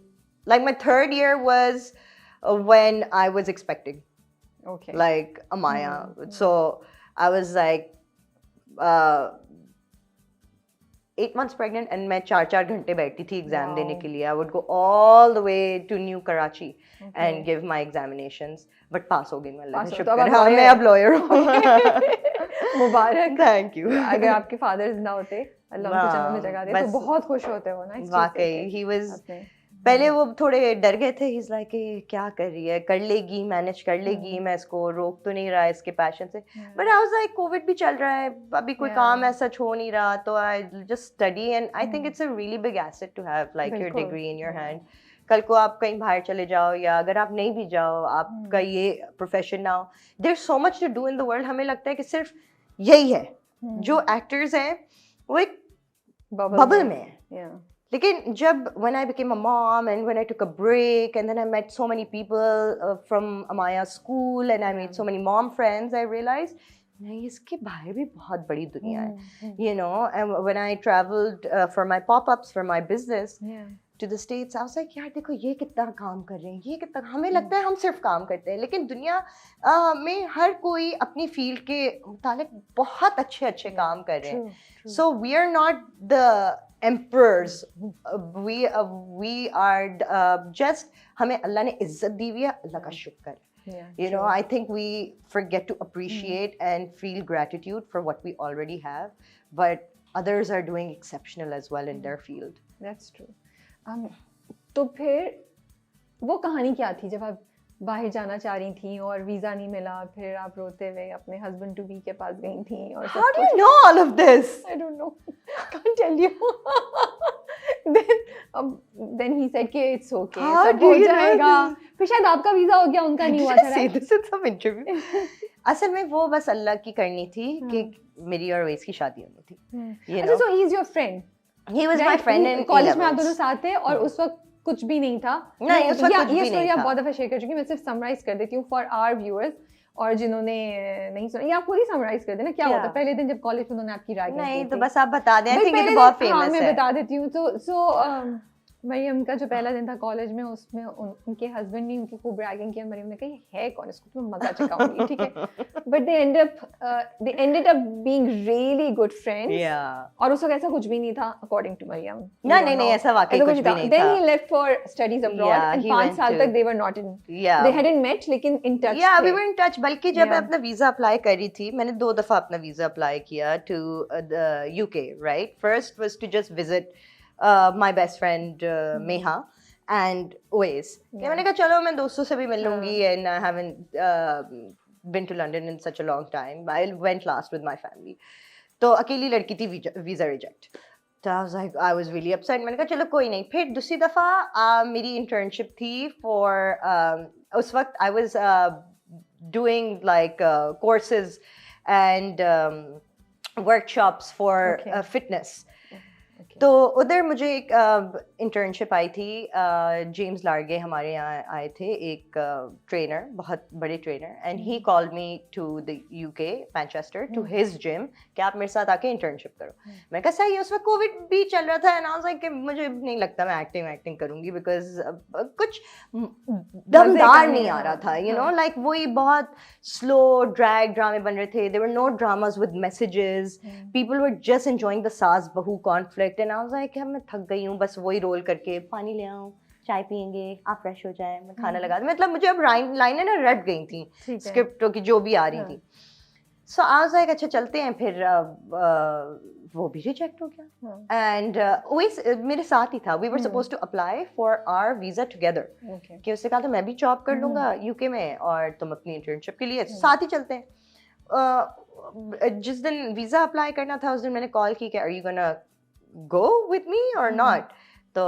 like my third year was when I was expecting like Amaya. So I was like 8 months pregnant and मैं 4 घंटे बैठती थी एग्जाम देने के लिए। I would go all the way to New Karachi and give my examinations, but पास हो गई मैं, अल्लाह का शुक्र है। हाँ, मैं अब लॉयर हूँ। मुबारक, थैंक यू। अगर आपके फादर जिंदा होते, अल्लाह उनको जन्नत में जगह दे, तो बहुत खुश होते हो ना। वाकई he was पहले वो थोड़े डर गए थे, he's like क्या कर रही है, कर लेगी, मैनेज कर लेगी, मैं इसको रोक तो नहीं रहा इसके पैशन से। But I was like Covid भी चल रहा है, अभी कोई काम ऐसा हो नहीं रहा, तो I just study and I think it's a really big asset to have like your degree in your hand. कल को आप कहीं बाहर चले जाओ या अगर आप नहीं भी जाओ, आपका ये प्रोफेशन ना हो, there is so much to do in the world. हमें लगता है कि सिर्फ यही है, जो एक्टर्स हैं वो एक बबल में है। लेकिन जब when I became a mom and when I took a break and then I met so many people from Amaya school and I made so many mom friends, I realized नहीं, इसके बाहर भी बहुत बड़ी दुनिया है, you know. And when I traveled for my pop-ups for my business to the States, I was like यार देखो ये कितना काम कर रहे हैं, ये कितना, हमें लगता है हम सिर्फ काम करते हैं, लेकिन दुनिया में हर कोई अपनी फील्ड के मुतालिक बहुत अच्छे काम कर रहे हैं। So we are not the emperors, we are just, हमें अल्लाह ने इज्जत दी हुई है, अल्लाह का शुक्र है। You know, I think we forget to appreciate and feel gratitude for what we already have, but others are doing exceptional as well in their field. That's true. तो फिर वो कहानी क्या थी जब आप बाहर जाना चाह रही थी और वीजा नहीं मिला, फिर आप रोते हुए अपने हस्बैंड टू बी के पास गई थी और How do you know all of this? I don't know. Can't tell you. then he said कि it's okay. How सब do हो you know जाएगा. this? फिर शायद आपका वीजा हो गया, उनका नहीं हुआ Did था. I say right? this in some interview? असल में वो बस अल्लाह की करनी थी कि मेरी और वैस की शादी होनी थी. You अच्छा, know? so he is your friend. He was my friend in college में आप A-levels. दोनों साथ थे और उस वक्त कुछ भी नहीं था. नहीं, उस वक्त कुछ ये भी स्टोरी नहीं आप था. बहुत दफा शेयर कर चुकी हैं, मैं सिर्फ समराइज कर देती हूँ फॉर आवर व्यूअर्स और जिन्होंने नहीं सुना, या आप खुद ही समराइज कर देना क्या क्या? होता पहले दिन जब कॉलेज में उन्होंने आपकी राय नहीं दी तो थी. बस आप बता दें. I भाई think ये पहले तो बहुत दिन- हाँ, famous मैं है. बता देती हूँ. तो मरियम का जो पहला दिन था कॉलेज में, उसमें उनके हस्बैंड ने उनकी खूब रैगिंग किया. मरियम ने कहा ये है कौन, इसको तो मैं मजा चकाऊंगी. ठीक है, but they ended up being really good friends. Yeah. और उस वक्त ऐसा कुछ भी नहीं था according to मरियम. नहीं, ऐसा वाकई कुछ भी नहीं Then था. he left for studies abroad Yeah, and he 5 went साल to- तक they were not in. Yeah. They hadn't met लेकिन in touch Yeah, we थे. were in touch. बल्कि जब मैं Yeah. अपना वीजा अप्लाई कर रही थी, मैंने 2 दफा अपना वीजा अप्लाई किया to the UK, right? First was to just visit my best friend Meha and Oais. Yeah. मैंने कहा चलो मैं दोस्तों से भी मिल लूंगी and I haven't been to London in such a long time. I went last with my family. तो अकेली लड़की थी, visa reject. So I was like, I was really upset. मैंने कहा चलो कोई नहीं. फिर दूसरी दफा मेरी internship थी for उस वक्त I was doing like courses and workshops for Okay. fitness. Okay. तो उधर मुझे एक इंटर्नशिप आई थी. जेम्स लार्गे हमारे यहाँ आए थे, एक ट्रेनर, बहुत बड़े trainer, and he called me to the UK Manchester to his gym कि आप मेरे साथ आके इंटर्नशिप करो. मैं कहा सही है. उस वक्त कोविड भी चल रहा था एंड आई वाज लाइक कि मुझे नहीं लगता मैं एक्टिंग करूंगी बिकॉज कुछ दमदार नहीं आ रहा था. यू नो लाइक वही बहुत स्लो ड्रैग ड्रामे बन रहे थे. There were no dramas with messages. People were just enjoying the saas bahu conflict and I was like मैं थक गई हूँ. बस वही रोल करके पानी ले आऊँ, चाय पियेंगे, आप फ्रेश हो जाए, मैं खाना लगा दूँ. मतलब मुझे अब लाइनें ना रट गई थी ठीक है. स्क्रिप्टों की जो भी आ रही थी. सो आई वाज लाइक अच्छा चलते हैं. फिर वो भी रिजेक्ट हो गया एंड मेरे साथ ही था. We were suppose to apply for our visa together. Okay. कि उससे कहा था मैं भी जॉब कर लूंगा यूके में और तुम अपनी इंटर्नशिप के लिए साथ ही चलते हैं. जिस दिन वीजा अप्लाई करना था उस दिन मैंने कॉल की कि are you gonna go with me or not. तो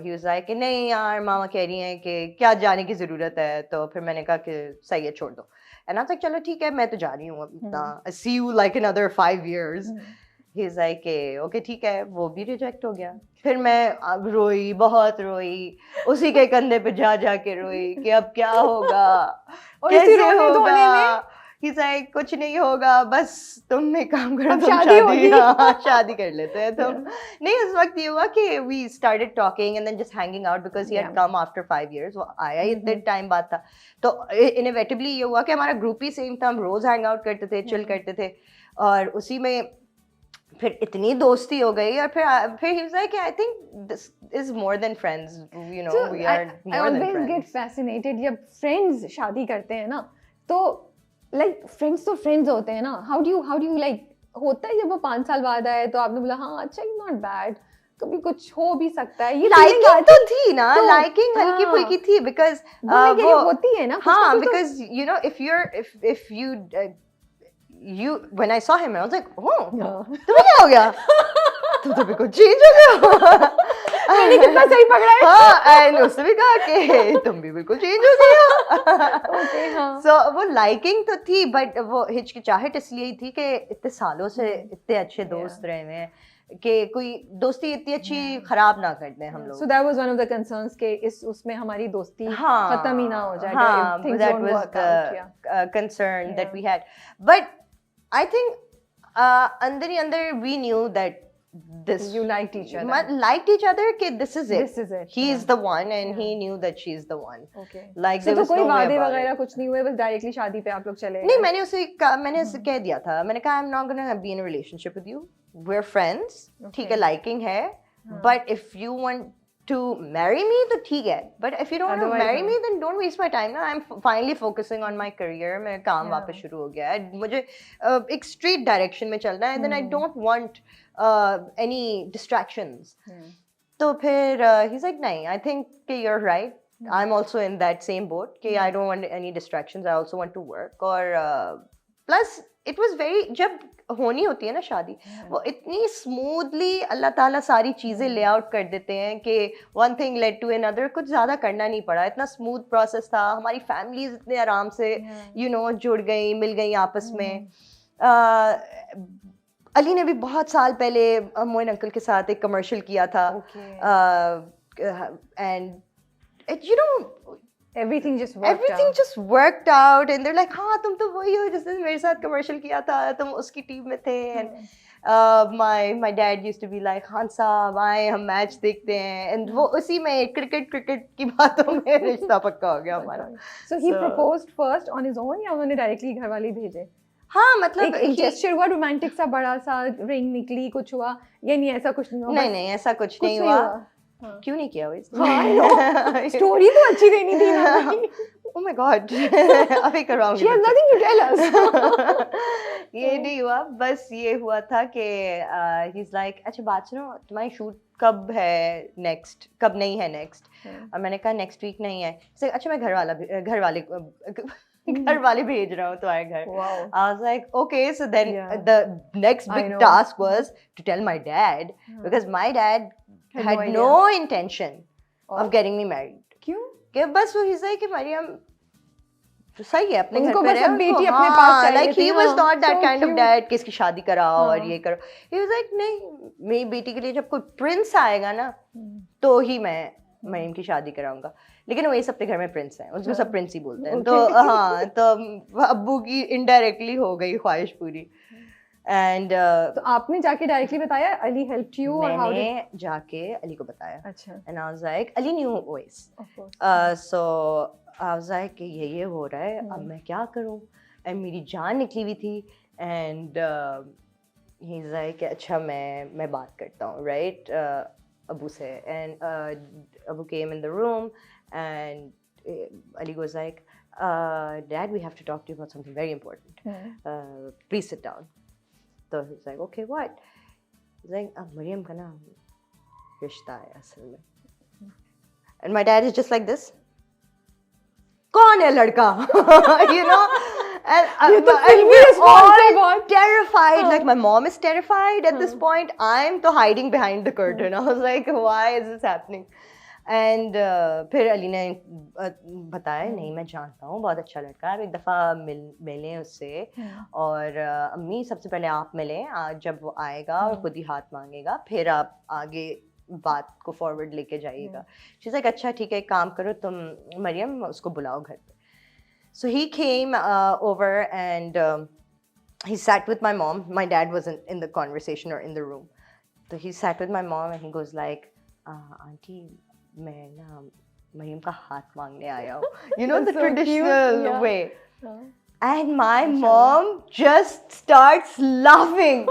ही वाज लाइक नहीं यार मामा कह रही हैं कि क्या जाने की जरूरत है. तो फिर मैंने कहा कि सही है छोड़ दो. एंड आई वाज लाइक चलो ठीक है मैं तो जा रही हूँ अब इतना. See you like in other 5 years. He is like okay ठीक है. वो भी रिजेक्ट हो गया. फिर मैं अब रोई, बहुत रोई, उसी के कंधे पे जा के रोई कि अब क्या होगा, और इसी कैसे रोने धोने होगा. He's like कुछ नहीं होगा, बस तुम एक काम करो, अब तुम शादी होगी. हाँ, शादी कर लेते हैं तुम. नहीं उस वक्त ये हुआ कि we started talking and then just hanging out because he had Yeah. come after 5 years. वो आया ही इतने टाइम बाद था. तो inevitably ये हुआ कि हमारा ग्रुप ही सेम था. हम रोज हैंग आउट करते थे, चिल करते थे और उसी में फिर इतनी दोस्ती हो गई. और फिर he was like I think this is more than friends, you know. So, We are I more than always get friends. fascinated जब friends शादी करते हैं ना, तो like friends तो friends होते हैं ना. How do you like होता है जब वो 5 साल बाद आए तो आपने बोला हाँ अच्छा not bad, कभी कुछ हो भी सकता है. ये feeling लाइकिंग आती तो थी ना, तो- लाइकिंग हल्की हाँ. फुल्की थी बिकॉज वो मैं कह रही हूँ, होती है ना कुछ हाँ ना कुछ तो- because you know if you when I saw him I was like oh हाँ. तुम्हें क्या हो गया. तुम तो बिल्कुल चेंज हो गया. मैंने कितना सही पकड़ा है. हाँ एंड उसने भी कहा कि तुम भी बिल्कुल चेंज हो गया. Okay, हाँ. सो वो लाइकिंग तो थी बट वो हिचकिचाहट इसलिए ही थी कि इतने सालों से इतने अच्छे दोस्त रहे हुए हैं कि कोई दोस्ती इतनी अच्छी खराब ना कर दें हम लोग. So that was one of the concerns कि इस उसमें हमारी दोस्ती हाँ, खत्म ही ना हो जाए. हाँ, if things that don't was work out, yeah. the concern that Yeah. we had. But I think अंदर ही अंदर we knew that this You liked each other. liked each other कि this is it. This is it. He is yeah. the one and Yeah. he knew that she is the one. Okay. Like So there तो was कोई no way वादे about वगैरह it. कुछ नहीं हुए, बस directly शादी पे आप लोग चले नहीं गए? मैंने उसे कह दिया था. मैंने कहा I'm not gonna be in a relationship with you. We're friends. ठीक है Okay. liking है. But if you want to marry me तो ठीक है, but if you don't want to Otherwise, marry no. me then don't waste my time ना. I'm finally focusing on my career. मेरा काम वापस Yeah. शुरू हो गया है, मुझे एक straight direction में चलना है, and then I don't want any distractions. Yeah. तो फिर he's like नहीं, I think कि you're right. I'm also in that same boat कि I don't want any distractions. I also want to work. और plus it was very, जब होनी होती है ना शादी, वो इतनी स्मूथली अल्लाह ताला सारी चीज़ें ले आउट कर देते हैं कि one thing led to another. कुछ ज़्यादा करना नहीं पड़ा, इतना स्मूथ प्रोसेस था. हमारी फैमिलीज इतने आराम से you know जुड़ गई, मिल गई आपस में. अली ने भी बहुत साल पहले मोइन अंकल के साथ एक कमर्शियल किया था. And you know Everything just worked everything out. just worked out and they're like हाँ तुम तो वही हो जिसने मेरे साथ कमर्शियल किया था, तुम उसकी टीम में थे. and my dad used to be like Khan साहब आए हम मैच देखते हैं, and वो उसी में क्रिकेट की बातों में रिश्ता पक्का हो गया हमारा. So he proposed first on his own या उन्होंने डायरेक्टली घर वाले भेजे? हाँ मतलब एक जेस्चर हुआ रोमांटिक सा, बड़ा सा रिंग निकली, कुछ हुआ या नहीं? ऐसा कुछ नहीं हुआ? नहीं ऐसा कुछ नहीं हुआ. क्यों नहीं किया वैसे? स्टोरी तो अच्छी देनी थी ना. Oh my God. अभी करवाऊंगी. She has nothing to tell us. ये नहीं हुआ, बस ये हुआ था कि he's like अच्छा बात सुनो, तुम्हारी शूट कब है नेक्स्ट, कब नहीं है नेक्स्ट? और मैंने कहा नेक्स्ट वीक नहीं है. अच्छा मैं घर वाले भेज रहा हूँ तुम्हारे घर. I was like okay, so then the next big task was to tell my dad, because my dad had no intention of getting me married. क्यों? कि बस वो हिस्सा है कि मरियम सही है अपने घर पे रहे, बेटी अपने पास चाहिए. Like he was not that kind of dad कि इसकी शादी कराओ और ये करो. He was like नहीं, मेरी बेटी के लिए जब कोई प्रिंस आएगा ना तो ही मैं मरियम की शादी कराऊंगा. लेकिन वो ये सबके घर में प्रिंस हैं, उसको सब प्रिंस ही बोलते हैं. तो हाँ, तो अब्बू की इनडायरेक्टली हो गई ख्वाहिश पूरी. एंड तो आपने जाके डायरेक्टली बताया, अली हेल्प्ड यू? मैंने जाके अली को बताया. अच्छा. And I was like Ali new voice. So I was like कि ये हो रहा है, अब मैं क्या करूं? एंड मेरी जान निकली हुई थी. एंड ही इज लाइक अच्छा मैं बात करता हूँ राइट अबू से. And Abu came in the room and Ali was like Dad, we have to talk to you about something very important. Please sit down. So he's like, okay, what? He's like, Mariam का ना रिश्ता है असल में. And my dad is just like this. कौन है लड़का? You know? And we're all terrified. Like my mom is terrified at this point. I'm तो hiding behind the curtain. I was like, why is this happening? And फिर अली ने बताया नहीं मैं जानता हूँ, बहुत अच्छा लड़का है, एक दफ़ा मिलें उससे. और अम्मी सबसे पहले आप मिलें, जब वो आएगा और खुद ही हाथ मांगेगा फिर आप आगे बात को फॉरवर्ड लेके जाइएगा. शी इज़ लाइक अच्छा ठीक है, एक काम करो तुम मरियम उसको बुलाओ घर पे. So he came over and he sat with my mom. My dad wasn't in the conversation or in the room. So he sat with my mom and he goes like, auntie, मैं ना मरियम का हाथ मांगने आया हूँ. You know the traditional way. And my mom just starts laughing.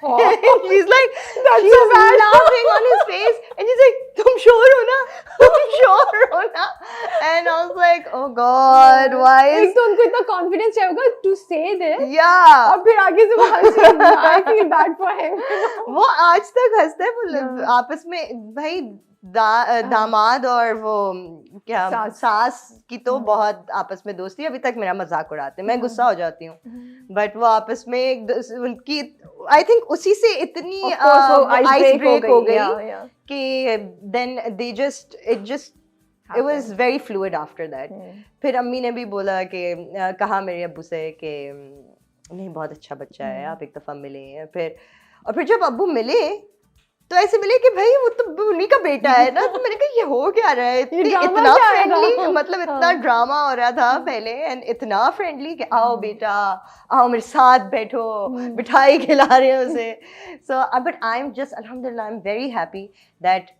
She's like, she's laughing on his face, and she's like, तुम sure हो ना? तुम sure हो ना? And I was like, oh God, why is? एक तो उनको इतना confidence चाहिए होगा to say this. Yeah. और फिर आगे से वो हंसे. I feel bad for him. वो आज तक हंसते हैं वो आपस में. भाई दामाद और वो क्या सास की तो बहुत आपस में दोस्ती. अभी तक मेरा मजाक उड़ाते हैं, मैं गुस्सा हो जाती हूँ, बट वो आपस में उनकी आई थिंक उसी से इतनी आइस ब्रेक हो गई कि then they just it was very fluid after that. फिर अम्मी ने भी बोला कि कहा मेरे अब्बू से कि नहीं बहुत अच्छा बच्चा है, आप एक दफ़ा मिले. फिर जब अब्बू मिले तो ऐसे मिले कि भाई वो तो उन्हीं का बेटा है ना. तो मैंने कहा ये हो क्या रहा है? इतना फ्रेंडली, मतलब इतना ड्रामा हो रहा था पहले, एंड इतना फ्रेंडली कि आओ बेटा आओ मेरे साथ बैठो, मिठाई खिला रहे हैं उसे. So but I am just अल्हम्दुलिल्लाह I am very happy that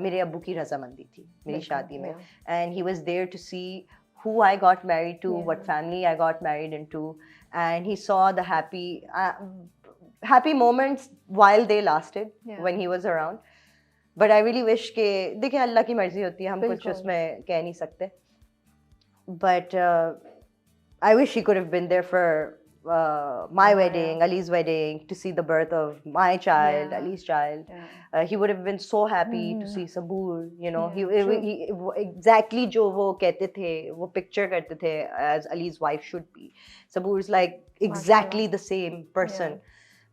मेरे अब्बू की रजामंदी थी मेरी शादी में, and he was there to see who I got married to, what family I got married into, and he saw the happy moments while they lasted when he was around. But I really wish के देखिए अल्लाह की मर्जी होती है, हम कुछ बिल्कुल। उसमें कह नहीं सकते, but I wish he could have been there for my Yeah. wedding, Ali's wedding, to see the birth of my child, Yeah. Ali's child. Yeah. He would have been so happy to Hmm. see Sabur, you know. Yeah, true. वो exactly जो वो कहते थे, वो picture करते थे as Ali's wife should be. Sabur is like exactly the same person.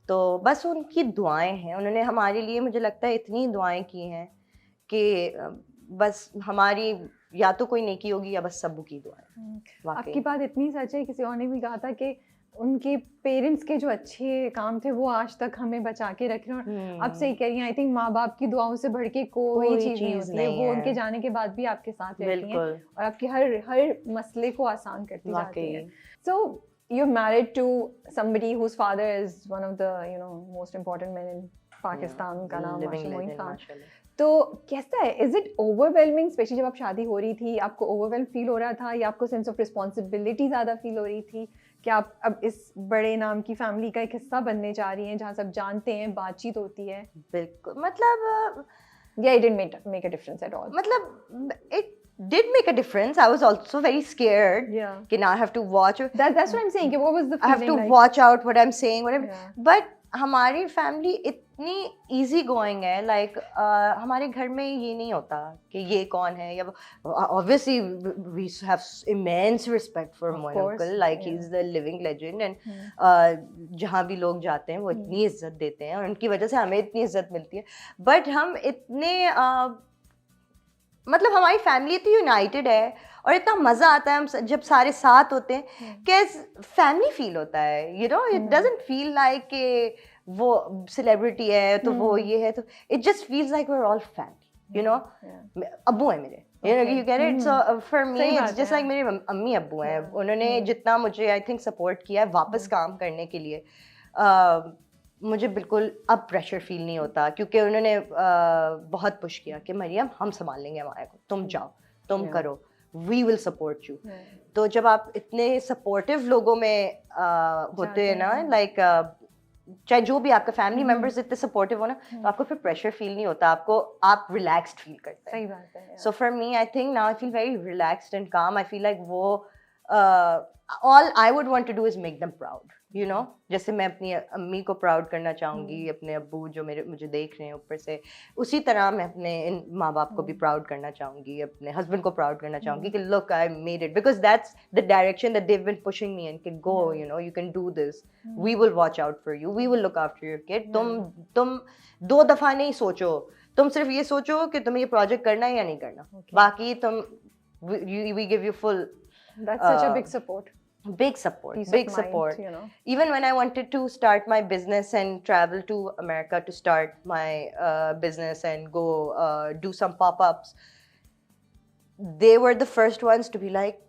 तो बस उनकी दुआएं हैं, उन्होंने हमारे लिए मुझे लगता है इतनी दुआएं की हैं कि बस हमारी या तो कोई नेकी होगी या बस सबू की दुआएं। वाकई आपकी बात इतनी सच है, किसी और ने भी कहा था कि उनके पेरेंट्स के जो अच्छे काम थे वो आज तक हमें बचा के रख रहे हैं, और आप सही कह रही हैं, आई थिंक माँ बाप की दुआओं से बढ़ के कोई चीज़ नहीं होती है, वो उनके जाने के बाद भी आपके साथ रहती हैं और आपके हर मसले को आसान करती जाती है। सो you're married to somebody whose father is one of the most important men in Pakistan, उनका नाम माशूम मोइन खान। तो कैसा है, इज इट ओवरवेलमिंग, स्पेशली जब आप शादी हो रही थी, आपको ओवरवेलम फील हो रहा था या आपको सेंस ऑफ रिस्पॉन्सिबिलिटी ज़्यादा फील हो रही थी कि आप अब इस बड़े नाम की फैमिली का एक हिस्सा बनने जा रही हैं जहाँ सब जानते हैं, बातचीत होती है? बिल्कुल, मतलब या it didn't make a difference at all? मतलब it did make a difference. I was also very scared. कि now I have to watch. That's what I'm saying. What was the feeling? I have to watch out what I'm saying, whatever. But हमारी family इतनी easy going है, like हमारे घर में ये नहीं होता कि ये कौन है, या obviously we have immense respect for Moin uncle, like he's the living legend, and जहाँ भी लोग जाते हैं वो इतनी इज्जत देते हैं और उनकी वजह से हमें इतनी इज्जत मिलती है, but हम इतने मतलब हमारी फैमिली इतनी यूनाइटेड है और इतना मज़ा आता है हम जब सारे साथ होते हैं कि फैमिली फील होता है, you know, it doesn't feel like कि वो सेलिब्रिटी है तो वो ये है, तो it just feels like we are all family, you know. अब्बू है मेरे, you get it? So for me it's just like मेरे अम्मी अब्बू हैं, उन्होंने जितना मुझे आई थिंक सपोर्ट किया है वापस काम करने के लिए, मुझे बिल्कुल अब प्रेशर फील नहीं होता, क्योंकि उन्होंने बहुत पुश किया कि मरियम हम संभाल लेंगे हमारे को, तुम जाओ, तुम करो, वी विल सपोर्ट यू। तो जब आप इतने सपोर्टिव लोगों में होते हैं ना, लाइक चाहे जो भी आपका फैमिली मेंबर्स इतने सपोर्टिव हो ना, तो आपको फिर प्रेशर फील नहीं होता, आपको आप रिलैक्स्ड फील करते हैं। सही बात है। So for me I think now I feel very relaxed and calm. I feel like वो all I would want to do is make them proud, you know. जैसे मैं अपनी अम्मी को प्राउड करना चाहूँगी, अपने अब्बू जो मुझे देख रहे हैं ऊपर से, उसी तरह मैं अपने इन माँ बाप को भी प्राउड करना चाहूँगी, अपने हस्बैंड को प्राउड करना चाहूँगी कि look I made it, because that's the direction that they've been pushing me and कि go, you know, you can do this, we will watch out for you, we will look after your kid. तुम 2 दफ़ा नहीं सोचो, तुम सिर्फ ये सोचो कि तुम्हें ये प्रोजेक्ट करना है या नहीं करना, बाकी तुम we give you full. That's such a big support. Big support, Peace big of mind, support. you know. Even when I wanted to start my business and travel to America to start my business and go do some pop-ups, they were the first ones to be like,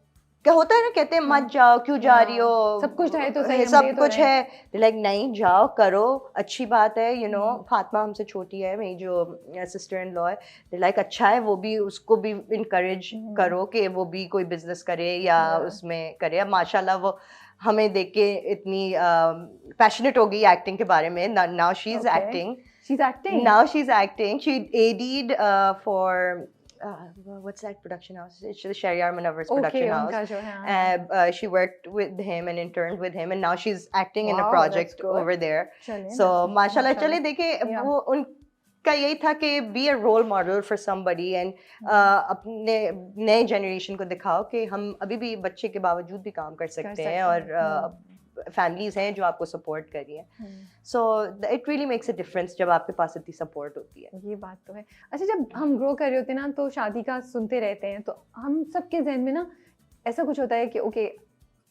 क्या होता है ना, कहते हैं मत जाओ, क्यों जा रही हो, सब कुछ है तो सही, सब कुछ है, लाइक नहीं जाओ, करो, अच्छी बात है, यू नो। फातिमा हमसे छोटी है, मेरी जो सिस्टर इन लॉ है, लाइक अच्छा है, वो भी, उसको भी इनकरेज करो कि वो भी कोई बिजनेस करे या उसमें करे। अब माशाल्लाह वो हमें देख के इतनी पैशनेट हो गई एक्टिंग के बारे में। Now she is acting, now she's acting. She AD'd for what's that production house? It's the Shahryar Munawwar's production house. She worked with him and interned with him, and now she's acting in a project over there. So mashallah, चले देखे वो उनका यही था कि be a role model for somebody and अपने नए generation को दिखाओ कि हम अभी भी बच्चे के बावजूद भी काम कर सकते हैं और फैमिलीज हैं जो आपको सपोर्ट कर रही हैं। So it really makes a difference जब आपके पास इतनी सपोर्ट होती है। ये बात तो है। अच्छा, जब हम ग्रो कर रहे होते हैं ना, तो शादी का सुनते रहते हैं, तो हम सबके जहन में ना ऐसा कुछ होता है कि ओके,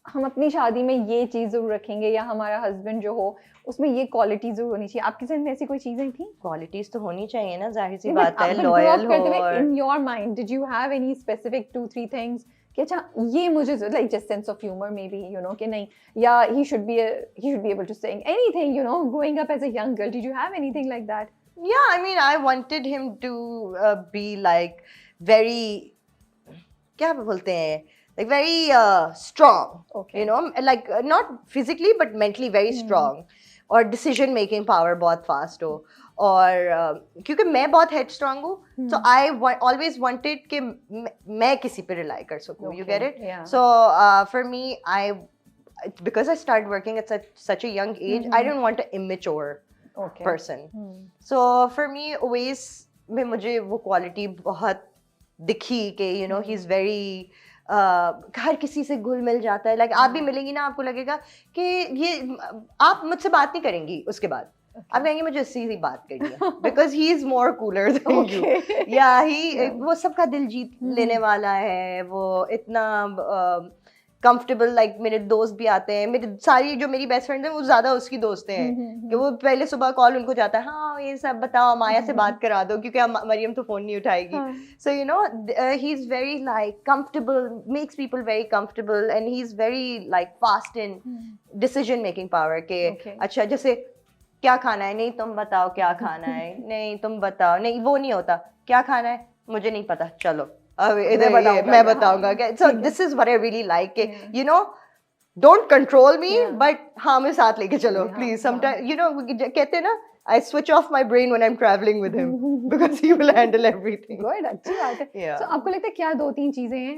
हम अपनी शादी में ये चीज़ ज़रूर रखेंगे, या हमारा हस्बैंड जो हो उसमें ये क्वालिटी ज़रूर होनी चाहिए। आपके जहन में ऐसी कोई चीज़ें थी? क्वालिटीज़ तो होनी चाहिए ना, जाहिर सी बात है, लॉयल हो। In your mind did you have any specific 2-3 things कि अच्छा ये मुझे like just sense of humour may be, you know, कि नहीं, या he should be able to sing anything, you know, growing up as a young girl, did you have anything like that? Yeah, I mean, I wanted him to be like very, क्या बोलते हैं, like very strong, okay, you know, like not physically but mentally very strong, और decision making power बहुत fast हो, और क्योंकि मैं बहुत हेड स्ट्रांग हूँ, so I always wanted कि मैं किसी पे rely कर सकूँ, you get it? So for me, because I started working at such a young age, I didn't want an immature person. So for me, always में मुझे वो quality बहुत दिखी कि you know he's very हर किसी से घुल मिल जाता है, like आप भी मिलेंगी ना, आपको लगेगा कि ये आप मुझसे बात नहीं करेंगी उसके बाद, आप कहेंगे मुझे इससे ही बात करनी है, because he is more cooler than you. Yeah, वो सबका दिल जीत लेने वाला है, वो इतना कंफर्टेबल, लाइक मेरे दोस्त भी आते हैं, मेरी सारी जो मेरी बेस्ट फ्रेंड है वो ज्यादा उसकी दोस्त हैं, कि वो पहले सुबह कॉल उनको जाता है, हाँ ये सब बताओ, माया से बात करा दो क्योंकि मरियम तो फोन नहीं उठाएगी. सो you no he is very like comfortable, makes people very comfortable, and he is very like fast in decision making power के अच्छा जैसे क्या खाना है, नहीं तुम बताओ क्या खाना है, नहीं तुम बताओ, नहीं वो नहीं होता, क्या खाना है मुझे नहीं पता, चलो इधर मैं बताऊंगा. So this is what I really like, you know, don't control me, but हाँ मुझे साथ लेके चलो please. Sometimes you know कहते हैं ना, I switch off my brain when I'm traveling with him because he will handle everything. Good, अच्छी बात है. So आपको लगता है क्या 2-3 चीजें हैं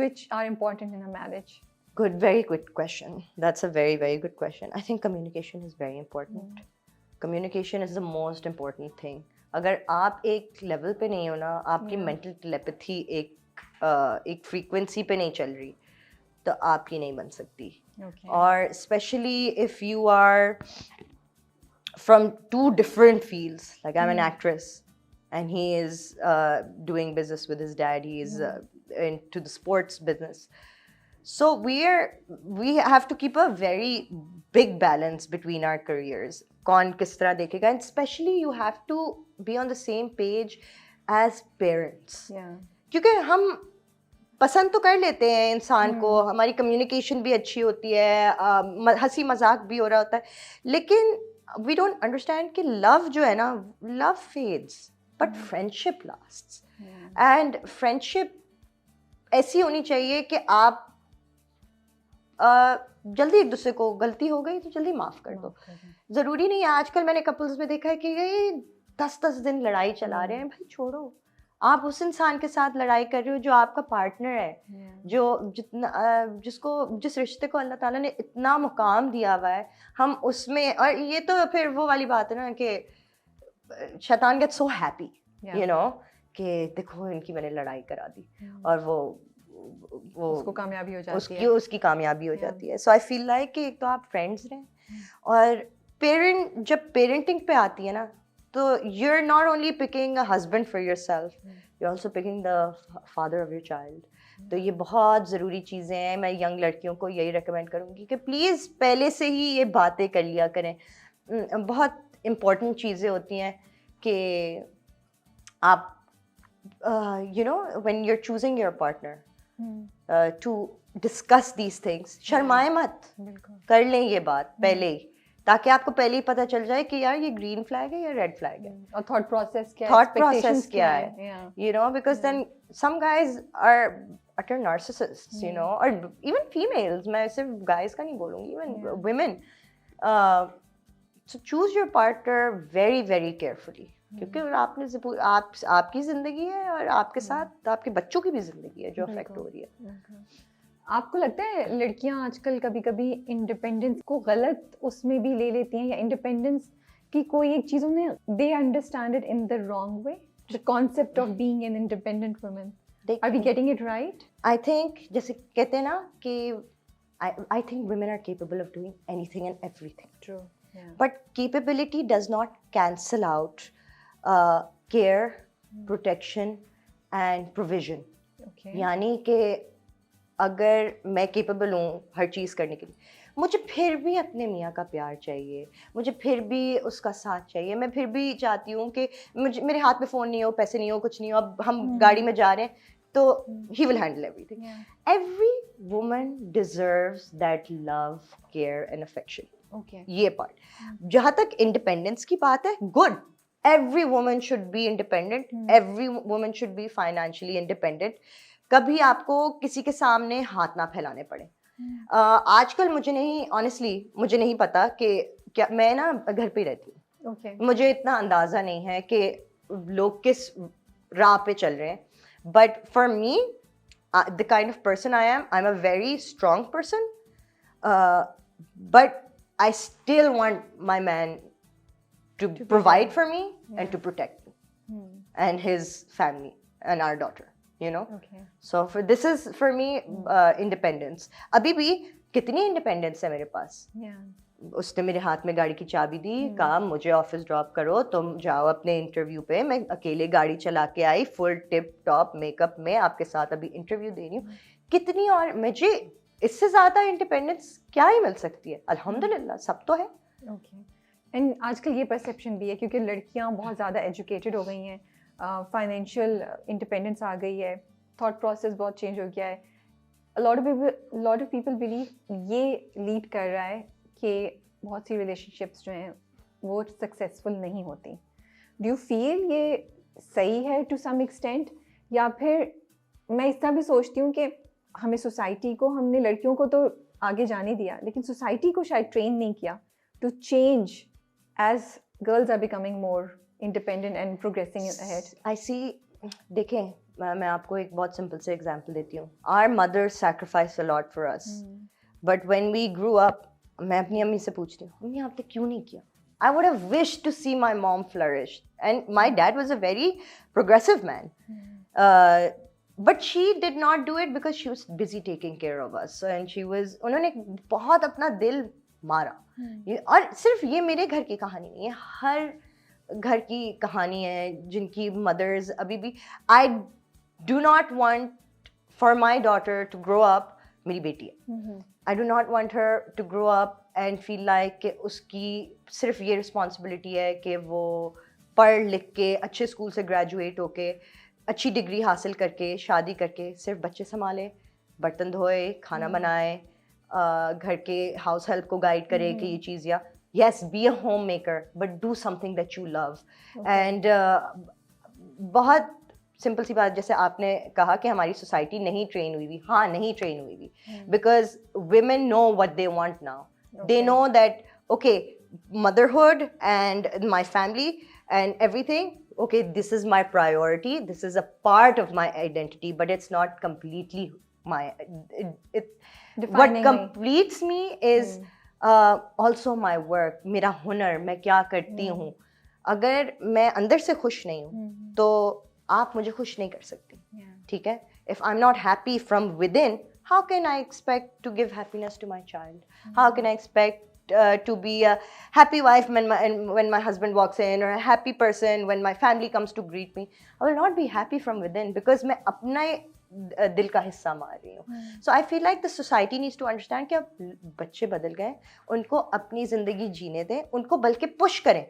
which are important in a marriage? Good, very good question. That's a very, very good question. I think communication is very important. Communication is the most important thing. अगर आप एक लेवल पे नहीं हो ना, आपकी मेंटल टेलीपैथी एक frequency पे नहीं चल रही, तो आपकी नहीं बन सकती. और specially if you are from two different fields, like I am an actress and he is doing business with his dad, he is into the sports business. So we have to keep a very big balance between our careers. कौन किस तरह देखेगा, and especially you have to be on the same page as parents. क्योंकि हम पसंद तो कर लेते हैं इंसान को, हमारी कम्युनिकेशन भी अच्छी होती है, हंसी मजाक भी हो रहा होता है, लेकिन we don't understand कि लव जो है ना, love fades but friendship lasts. And friendship ऐसी होनी चाहिए कि आप जल्दी एक दूसरे को, गलती हो गई तो जल्दी माफ कर दो. जरूरी नहीं है, आजकल मैंने कपल्स में देखा है कि ये 10-10 दिन लड़ाई चला रहे हैं. भाई छोड़ो, आप उस इंसान के साथ लड़ाई कर रहे हो जो आपका पार्टनर है, जो जिस रिश्ते को अल्लाह ताला ने इतना मुकाम दिया हुआ है, हम उसमें, और ये तो फिर वो वाली बात है ना कि शैतान gets so happy, you know, कि देखो इनकी मैंने लड़ाई करा दी, और वो उसको कामयाबी हो जाती है, उसकी कामयाबी हो जाती है. सो आई फील लाइक कि एक तो आप फ्रेंड्स रहें, और जब पेरेंटिंग पे आती है ना, तो you are not only picking a husband for yourself, you are also picking the father of your child. तो ये बहुत ज़रूरी चीज़ें हैं. मैं यंग लड़कियों को यही रिकमेंड करूँगी कि प्लीज़ पहले से ही ये बातें कर लिया करें. बहुत इम्पोर्टेंट चीज़ें होती हैं कि आप you know, when you're choosing your partner, to discuss these things, शर्माए मत, कर लें ये बात पहले ही, ताकि आपको पहले ही पता चल जाए कि यार ये ग्रीन फ्लैग है या रेड फ्लैग है, और थॉट प्रोसेस क्या है, you know, because then some guys are utter narcissists, you know, or even females, मैं सिर्फ guys का नहीं बोलूँगी, even women. So choose your partner very, very carefully. क्योंकि आपकी जिंदगी है, और आपके साथ आपके बच्चों की भी जिंदगी है जो अफेक्ट हो रही है. आपको लगता है लड़कियां आजकल कभी-कभी इंडिपेंडेंस को गलत उसमें भी ले लेती हैं, या इंडिपेंडेंस की कोई एक चीज उन्हें, they understand it in the wrong way, the concept of being an independent woman? Are we getting it right? I think जैसे कहते हैं ना कि I think women are capable of doing anything and everything. True. But capability does not cancel out care, protection and provision. यानी कि अगर मैं capable हूँ हर चीज़ करने के लिए, मुझे फिर भी अपने मियाँ का प्यार चाहिए, मुझे फिर भी उसका साथ चाहिए, मैं फिर भी चाहती हूँ कि मेरे हाथ में फ़ोन नहीं हो, पैसे नहीं हो, कुछ नहीं हो, अब हम गाड़ी में जा रहे हैं तो he will handle everything. Every woman deserves that love, care and affection. ये part. जहाँ तक independence की बात है, good. Every woman should be independent. Every woman should be financially independent. कभी आपको किसी के सामने हाथ ना फैलाने पड़े. आजकल मुझे नहीं, honestly मुझे नहीं पता कि क्या, मैं ना घर पे रहती हूँ. Okay. मुझे इतना अंदाजा नहीं है कि लोग किस राह पे चल रहे हैं, but for me the kind of person I am a very strong person, but I still want my man to provide for me and to protect me and his family and our daughter, you know. Okay. So for this is for me independence. अभी भी कितनी independence है मेरे पास. Yeah. उसने मेरे हाथ में गाड़ी की चाबी दी, कहा मुझे ऑफिस ड्रॉप करो, तुम जाओ अपने इंटरव्यू पे. मैं अकेले गाड़ी चला के आई, फुल टिप टॉप मेकअप में, आपके साथ अभी इंटरव्यू दे रही हूँ. कितनी और मुझे इससे ज्यादा इंडिपेंडेंस क्या ही मिल सकती है. अल्हम्दुलिल्लाह सब तो है. Okay. एंड आजकल ये परसेप्शन भी है क्योंकि लड़कियां बहुत ज़्यादा एजुकेटेड हो गई हैं, फाइनेंशियल इंडिपेंडेंस आ गई है, थॉट प्रोसेस बहुत चेंज हो गया है. लॉट ऑफ पीपल बिलीव ये लीड कर रहा है कि बहुत सी रिलेशनशिप्स जो हैं वो सक्सेसफुल नहीं होती. डू यू फील ये सही है टू सम एक्सटेंट, या फिर मैं इस तरह भी सोचती हूँ कि हमें सोसाइटी को, हमने लड़कियों को तो आगे जाने दिया लेकिन सोसाइटी को शायद ट्रेन नहीं किया to change as girls are becoming more independent and progressing ahead. I see. देखें, मैं आपको एक बहुत सिंपल से एग्जांपल देती हूँ. Our mothers sacrificed a lot for us, but when we grew up, मैं अपनी अम्मी से पूछती हूँ, अम्मी आपने क्यों नहीं किया? I would have wished to see my mom flourish, and my dad was a very progressive man, but she did not do it because she was busy taking care of us, and उन्होंने बहुत अपना दिल मारा. और सिर्फ ये मेरे घर की कहानी नहीं है, हर घर की कहानी है जिनकी मदर्स अभी भी. I do not want for my daughter to grow up, मेरी बेटी है, I do not want her to grow up and feel like कि उसकी सिर्फ ये रिस्पॉन्सिबिलिटी है कि वो पढ़ लिख के अच्छे स्कूल से ग्रेजुएट होके अच्छी डिग्री हासिल करके शादी करके सिर्फ बच्चे संभाले, बर्तन धोए, खाना बनाए, घर के हाउस हेल्प को गाइड करे कि ये चीज़, या yes be a home maker but do something that you love. And बहुत सिंपल सी बात, जैसे आपने कहा कि हमारी सोसाइटी नहीं ट्रेन हुई हुई. हाँ, नहीं ट्रेन हुई हुई, because women know what they want now. They know that okay, motherhood and my family and everything, okay, this is my priority, this is a part of my identity, but it's not completely my what completes me is also my work, मेरा हुनर, मैं क्या करती हूँ. अगर मैं अंदर से खुश नहीं हूँ तो आप मुझे खुश नहीं कर सकती. ठीक है? If I'm not happy from within, how can I expect to give happiness to my child? How can I expect to be a happy wife when my husband walks in, or a happy person when my family comes to greet me? I will not be happy from within because मैं अपना दिल का हिस्सा मार रही हूँ. So I feel like the society needs to understand कि अब बच्चे बदल गए, उनको अपनी ज़िंदगी जीने दें, उनको बल्कि पुश करें.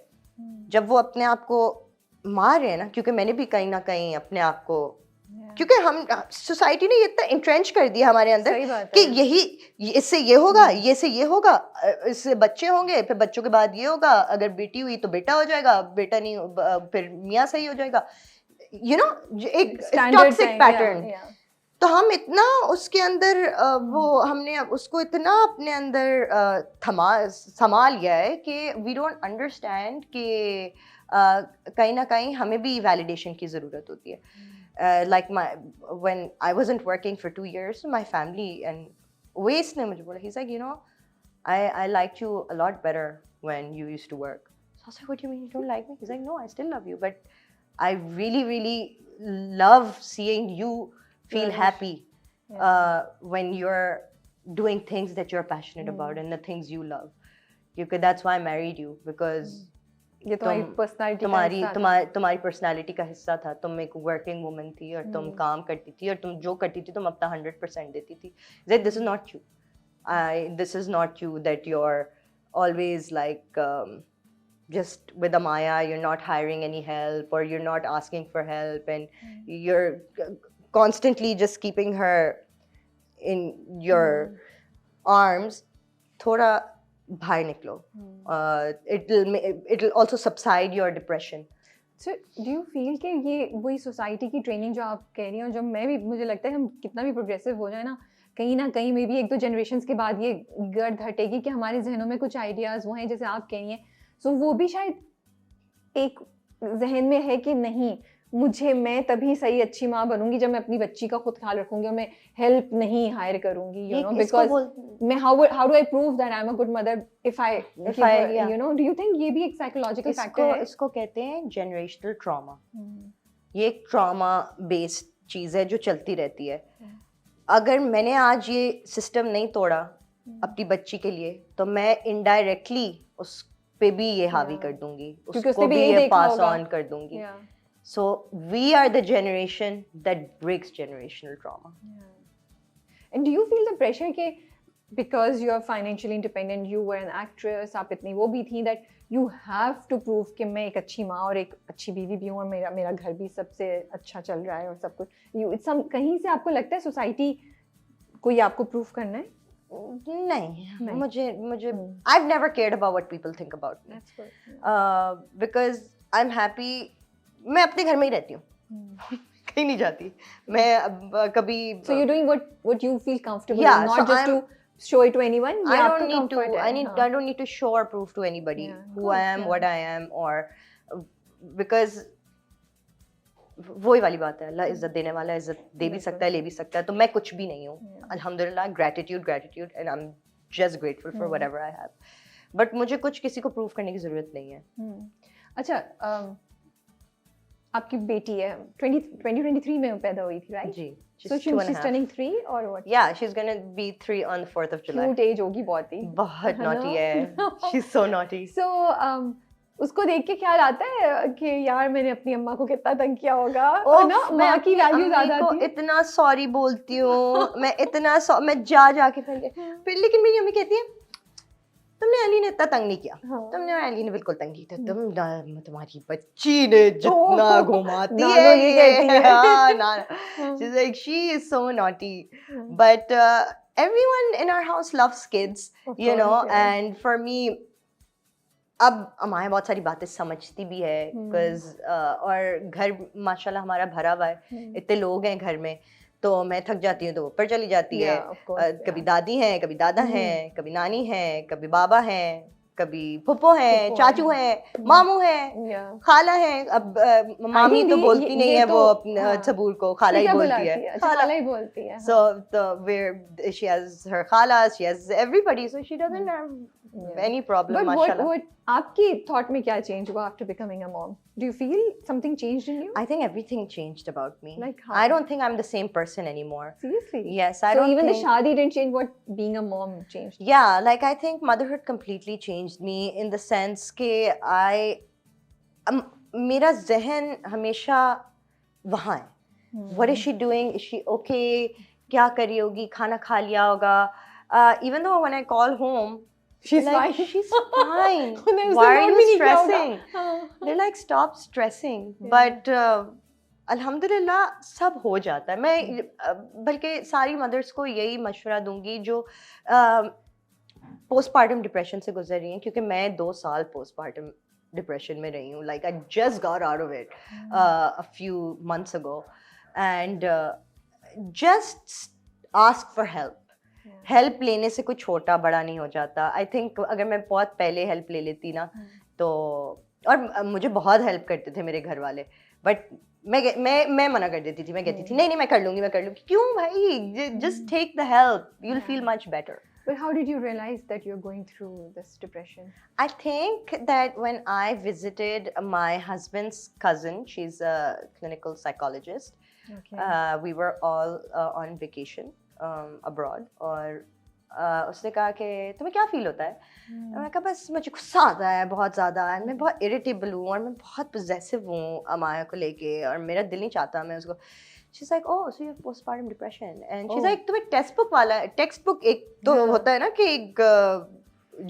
जब वो अपने आप को मार रहे हैं ना, क्योंकि मैंने भी कहीं ना कहीं अपने आप को, क्योंकि हम सोसाइटी ने इतना इंट्रेंच कर दिया हमारे अंदर कि यही, इससे ये होगा, ये से ये होगा, इससे बच्चे होंगे, फिर बच्चों के बाद ये होगा, अगर बेटी हुई तो बेटा हो जाएगा, बेटा नहीं फिर मियाँ सही हो जाएगा. You know, एक टॉक्सिक पैटर्न. तो हम इतना उसके अंदर वो हमने उसको इतना अपने अंदर संभाल लिया है कि वी डोंट अंडरस्टैंड कि कहीं ना कहीं हमें भी वैलिडेशन की ज़रूरत होती है. Like when I wasn't working for 2 years, my family and Waste ने मुझे बोला, he's like, you know, I liked you a lot better when you used to work. So I was like, what do you mean you don't like me? He's like, no, I still love you, but I really, really love seeing you feel happy when you're doing things that you're passionate about and the things you love. Because that's why I married you, because ये तुम्हारी personality का हिस्सा था. तुम एक working woman थी और तुम काम करती थी और तुम जो करती थी तुम अपना 100% देती थी. This is not you. This is not you, that you're always like just with Amaya, you're not hiring any help or you're not asking for help and you're constantly just keeping her in your arms. थोड़ा बाहर निकलो. It'll also subside your depression. So do you feel कि ये वही society की training जो आप कह रही हो, जो मैं भी, मुझे लगता है हम कितना भी प्रोग्रेसिव हो जाए ना कहीं में भी 1-2 जनरेशंस के बाद ये गर्द हटेगी कि हमारे जहनों में कुछ आइडियाज़ वो हैं जैसे आप कह रही हैं. सो वो भी शायद एक जहन में है कि नहीं, मैं तभी सही अच्छी माँ बनूंगी जब मैं अपनी बच्ची का खुद ख्याल रखूंगी और मैं हेल्प नहीं हायर करूंगी, यू नो, बिकॉज मैं how do I prove that I am a good mother if I you know, do you think ये भी एक साइकोलॉजिकल फैक्टर है? इसको कहते हैं जनरेशनल ट्रॉमा। ये एक ट्रॉमा बेस्ड चीज है जो चलती रहती है। अगर मैंने आज ये सिस्टम नहीं तोड़ा अपनी बच्ची के लिए, तो मैं इनडायरेक्टली उस पे भी ये हावी कर दूंगी, उसको भी ये पास ऑन कर दूंगी। So we are the generation that breaks generational trauma. And do you feel the pressure कि because you are financially independent, you were an actress, आप इतनी वो भी थी, that you have to prove कि मैं एक अच्छी माँ और एक अच्छी बीवी भी हूँ और मेरा घर भी सबसे अच्छा चल रहा है और सब कुछ, कहीं से आपको लगता है सोसाइटी को ये आपको प्रूव करना है? नहीं, मुझे I've never cared about what people think about me. That's good. Because I'm happy. मैं अपने घर में ही रहती हूँ, कहीं नहीं जाती मैं कभी। So you're doing what you feel comfortable, yeah, not so just to show it to anyone. I don't need to show or prove to anybody who I am, what I am, or because वही वाली बात है, अल्लाह इज्जत देने वाला है, इज्जत दे भी सकता है, ले भी सकता है, तो मैं कुछ भी नहीं हूँ। अल्हम्दुलिल्लाह, gratitude and I'm just grateful for whatever I have. But मुझे कुछ किसी को प्रूव करने की जरूरत नहीं है। अच्छा, आपकी बेटी है 2023 में पैदा हुई थी, right? Ji. So she's turning 3 or what? Yeah, she's gonna be 3 on the 4th of July. Cute age होगी बहुत ही। बहुत naughty है। She's so naughty. So उसको देख के ख्याल आता है कि यार मैंने अपनी अम्मा को कितना तंग किया होगा, ना? माँ की वैल्यू ज्यादा आती है। इतना सॉरी बोलती हूँ मैं, इतना मैं जा के फिर लेकिन मेरी अम्मी कहती है तुमने अली ने इतना तंग नहीं किया। तुमने अली ने बिल्कुल तंग किया, तुम्हारी बच्ची ने जितना घुमाती है। She's like, she is so naughty, but everyone in our house loves kids, you know, and for me अब हमारे बहुत सारी बातें समझती भी है, because और घर माशाल्लाह हमारा भरा हुआ है, इतने लोग हैं घर में, तो मैं थक जाती हूँ तो ऊपर चली जाती है। कभी दादी हैं, कभी दादा हैं, कभी नानी हैं, कभी बाबा हैं, कभी फुप्पो हैं, चाचू हैं, मामू हैं, खाला हैं। अब मामी तो बोलती नहीं है, वो अपने सबूर को खाला ही बोलती है। खाला ही बोलती है। So she has her khalas, she has everybody, so she doesn't have any problem, mashallah. What आपकी thought में क्या change हुआ after becoming a mom? Do you feel something changed in you? I think everything changed about me. Like how? I don't think I'm the same person anymore. Seriously? Yes, So even the shadi didn't change what being a mom changed? Yeah, like I think motherhood completely changed me in the sense कि मेरा ज़हन हमेशा वहाँ है। What is she doing? Is she okay? क्या कर रही होगी? खाना खा लिया होगा? Even though when I call home, she's like, fine. She's fine. Why are you stressing? They're like, stop stressing. But अल्हम्दुलिल्लाह सब हो जाता है। मैं बल्कि सारी मदर्स को यही मशवरा दूंगी जो पोस्टपार्टम डिप्रेशन से गुजर रही हैं, क्योंकि मैं 2 साल पोस्टपार्टम डिप्रेशन में रही हूँ। Like I just got out of it a few months ago, and just ask for help. Help लेने से कुछ छोटा बड़ा नहीं हो जाता। आई थिंक अगर मैं बहुत पहले हेल्प ले लेती ना, तो और मुझे बहुत हेल्प करते थे मेरे घर वाले, बट मैं मना कर देती थी। मैं कहती थी नहीं मैं कर लूँगी। क्यों भाई? Just take the help, you will feel much better. But how did you realize that you're going through this depression? I think that when I visited my husband's cousin, she's a clinical psychologist. Okay. We were all on vacation abroad, और उसने कहा कि तुम्हें क्या feel होता है? मैं कहा बस मुझे गुस्सा आता है बहुत ज़्यादा, मैं बहुत इरिटेबल हूँ और मैं बहुत पोजेसिव हूँ अमाया को लेके, और मेरा दिल नहीं चाहता मैं उसको। She's like, oh, so you have postpartum depression, and she's like, तुम्हें टेक्स्ट बुक एक तो होता है ना कि एक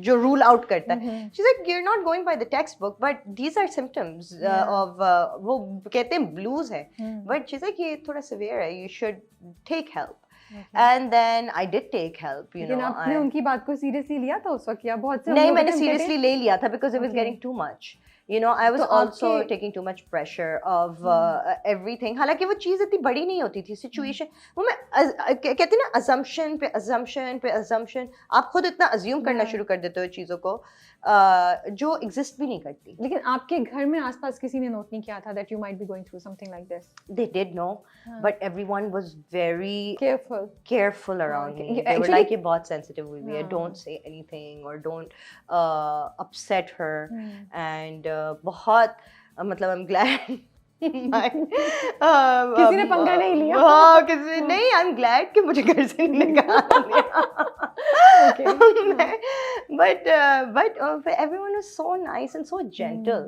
जो रूल आउट करता है। She's like, you're not going by the textbook, but these are symptoms of वो कहते हैं blues है, but she's like, ये थोड़ा severe है, you should take help. And then I did take help, you know. लेकिन आपने उनकी बात को सीरियसली लिया था उस वक्त, या बहुत से? नहीं, मैंने सीरियसली ले लिया था because it was getting too much. You know, I was also taking too much pressure of everything. हालांकि वो चीज़ इतनी बड़ी नहीं होती थी, सिचुएशन वो मैं कहती ना assumption पे assumption, आप खुद इतना assume करना शुरू कर देते हो चीज़ों को, जो एग्जिस्ट भी नहीं करती. लेकिन आपके घर में आसपास किसी ने नोट नहीं किया था that you might be going through something like this? They did know, हाँ. but everyone was very Careful. around Okay. me. Yeah, They were actually- like, "ये बहुत sensitive हुई है, हाँ. don't say anything or don't upset her." Hmm. And बहुत मतलब I'm glad. किसी ने पंगा नहीं लिया. हाँ, किसी नहीं. I'm glad कि मुझे घर से नहीं निकाल दिया. Okay. but everyone was so nice and so gentle.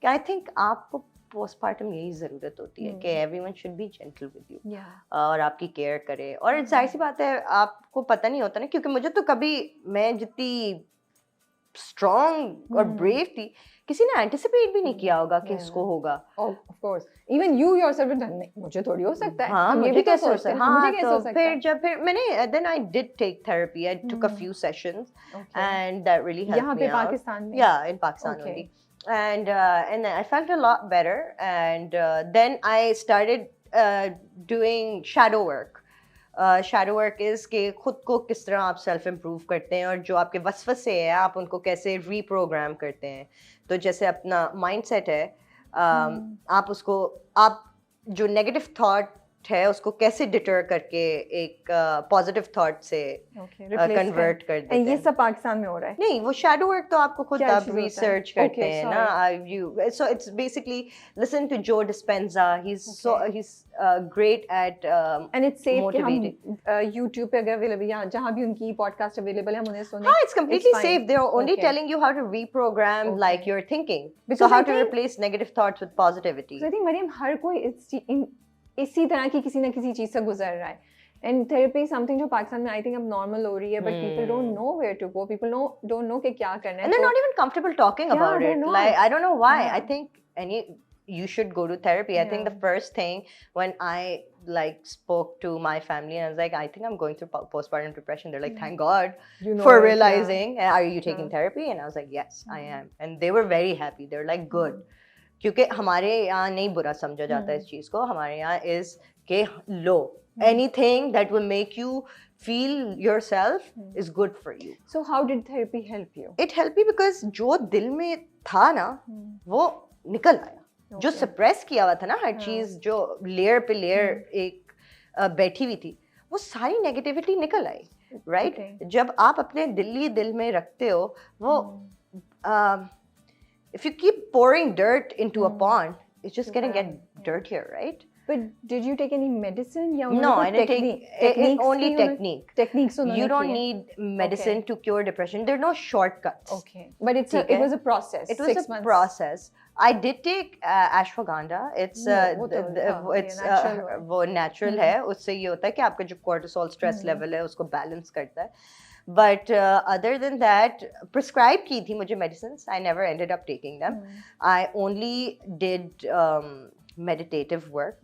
कि I think आपको पोस्टमार्टम यही ज़रूरत होती है कि everyone should be gentle with you. Yeah. और आपकी केयर करे. और जाहिर सी बात है आपको पता नहीं होता ना, क्योंकि मुझे तो कभी, मैं जितनी स्ट्रॉन्ग और ब्रेव थी, किसी ने एंटिसिपेट भी नहीं किया होगा कि इसको होगा. Of course. Even you yourself have done, मुझे थोड़ी हो सकता है. हाँ, हम ये मुझे भी तो कैसे हो सोचते सकता हैं. है. मुझे कैसे हो तो सकता है. फिर मैंने then I did take therapy. I took a few sessions Okay. and that really helped यहाँ me पे out. पाकिस्तान में. Yeah, in Pakistan Okay. only. And then I felt a lot better, and then I started doing shadow work. Shadow work is कि खुद को किस तरह आप self improve करते हैं और जो आपके वसवसे हैं आप उनको कैसे रीप्रोग्राम करते हैं. तो जैसे अपना माइंडसेट है, आप उसको, आप जो नेगेटिव थॉट है उसको कैसे डिटर करके एक पॉजिटिव थॉट से कन्वर्ट कर देते ये हैं. सब पाकिस्तान में हो रहा है. नहीं, वो शैडो वर्क तो आपको खुद क्या आप चीज़ होता है? रिसर्च करते Okay, हैं sorry. ना. You so it's basically listen to Joe Dispenza. He's great at And it's safe कि हम motivating. YouTube पे अगर अवेलेबल या जहाँ भी उनकी पॉडकास्ट अवेलेबल है हम उन्हें सुने. हाँ, it's completely fine. safe. They're only Okay. telling you how to reprogram Okay. like your thinking. Because So how I to think- replace negative thoughts with positivity. So I think Maryam हर कोई इसी तरह की किसी ना किसी चीज से गुजर रहा है. And therapy is something जो पाकिस्तान में I think अब normal हो रही है, but people don't know where to go. People don't know कि क्या करना है. And they're not even comfortable talking Yeah, about they're it. not. Like, I don't know why. Yeah. I think you should go to therapy. I think Yeah. the first thing when I like spoke to my family and I was like, I think I'm going through postpartum depression. They're like, thank God You know for it, yeah. realizing. Are you taking Yeah. therapy? And I was like, yes, I am. And they were very happy. They were like, good. क्योंकि हमारे यहाँ नहीं बुरा समझा जाता इस चीज़ को. हमारे यहाँ is के लो, anything that will make you feel yourself is good for you. So how did therapy help you? It helped me because जो दिल में था ना वो निकल आया. जो सप्रेस किया हुआ था ना हर चीज, जो लेयर पे लेयर एक बैठी हुई थी, वो सारी नेगेटिविटी निकल आई. राइट. जब आप अपने दिल में रखते हो वो, if you keep pouring dirt into a pond, it's just gonna get dirtier, right? But did you take any medicine? या No, I didn't take only technique. Techniques उन्होंने You don't किए. need medicine to cure depression. There are no shortcuts. Okay, but it was a process. It was 6 a months. process. I did take ashwagandha. It's वो तो natural वो natural है. उससे ये होता है कि आपका जो cortisol stress level है उसको balance करता है. But other than that, prescribe की थी मुझे medicines. I never ended up taking them. I only did meditative work.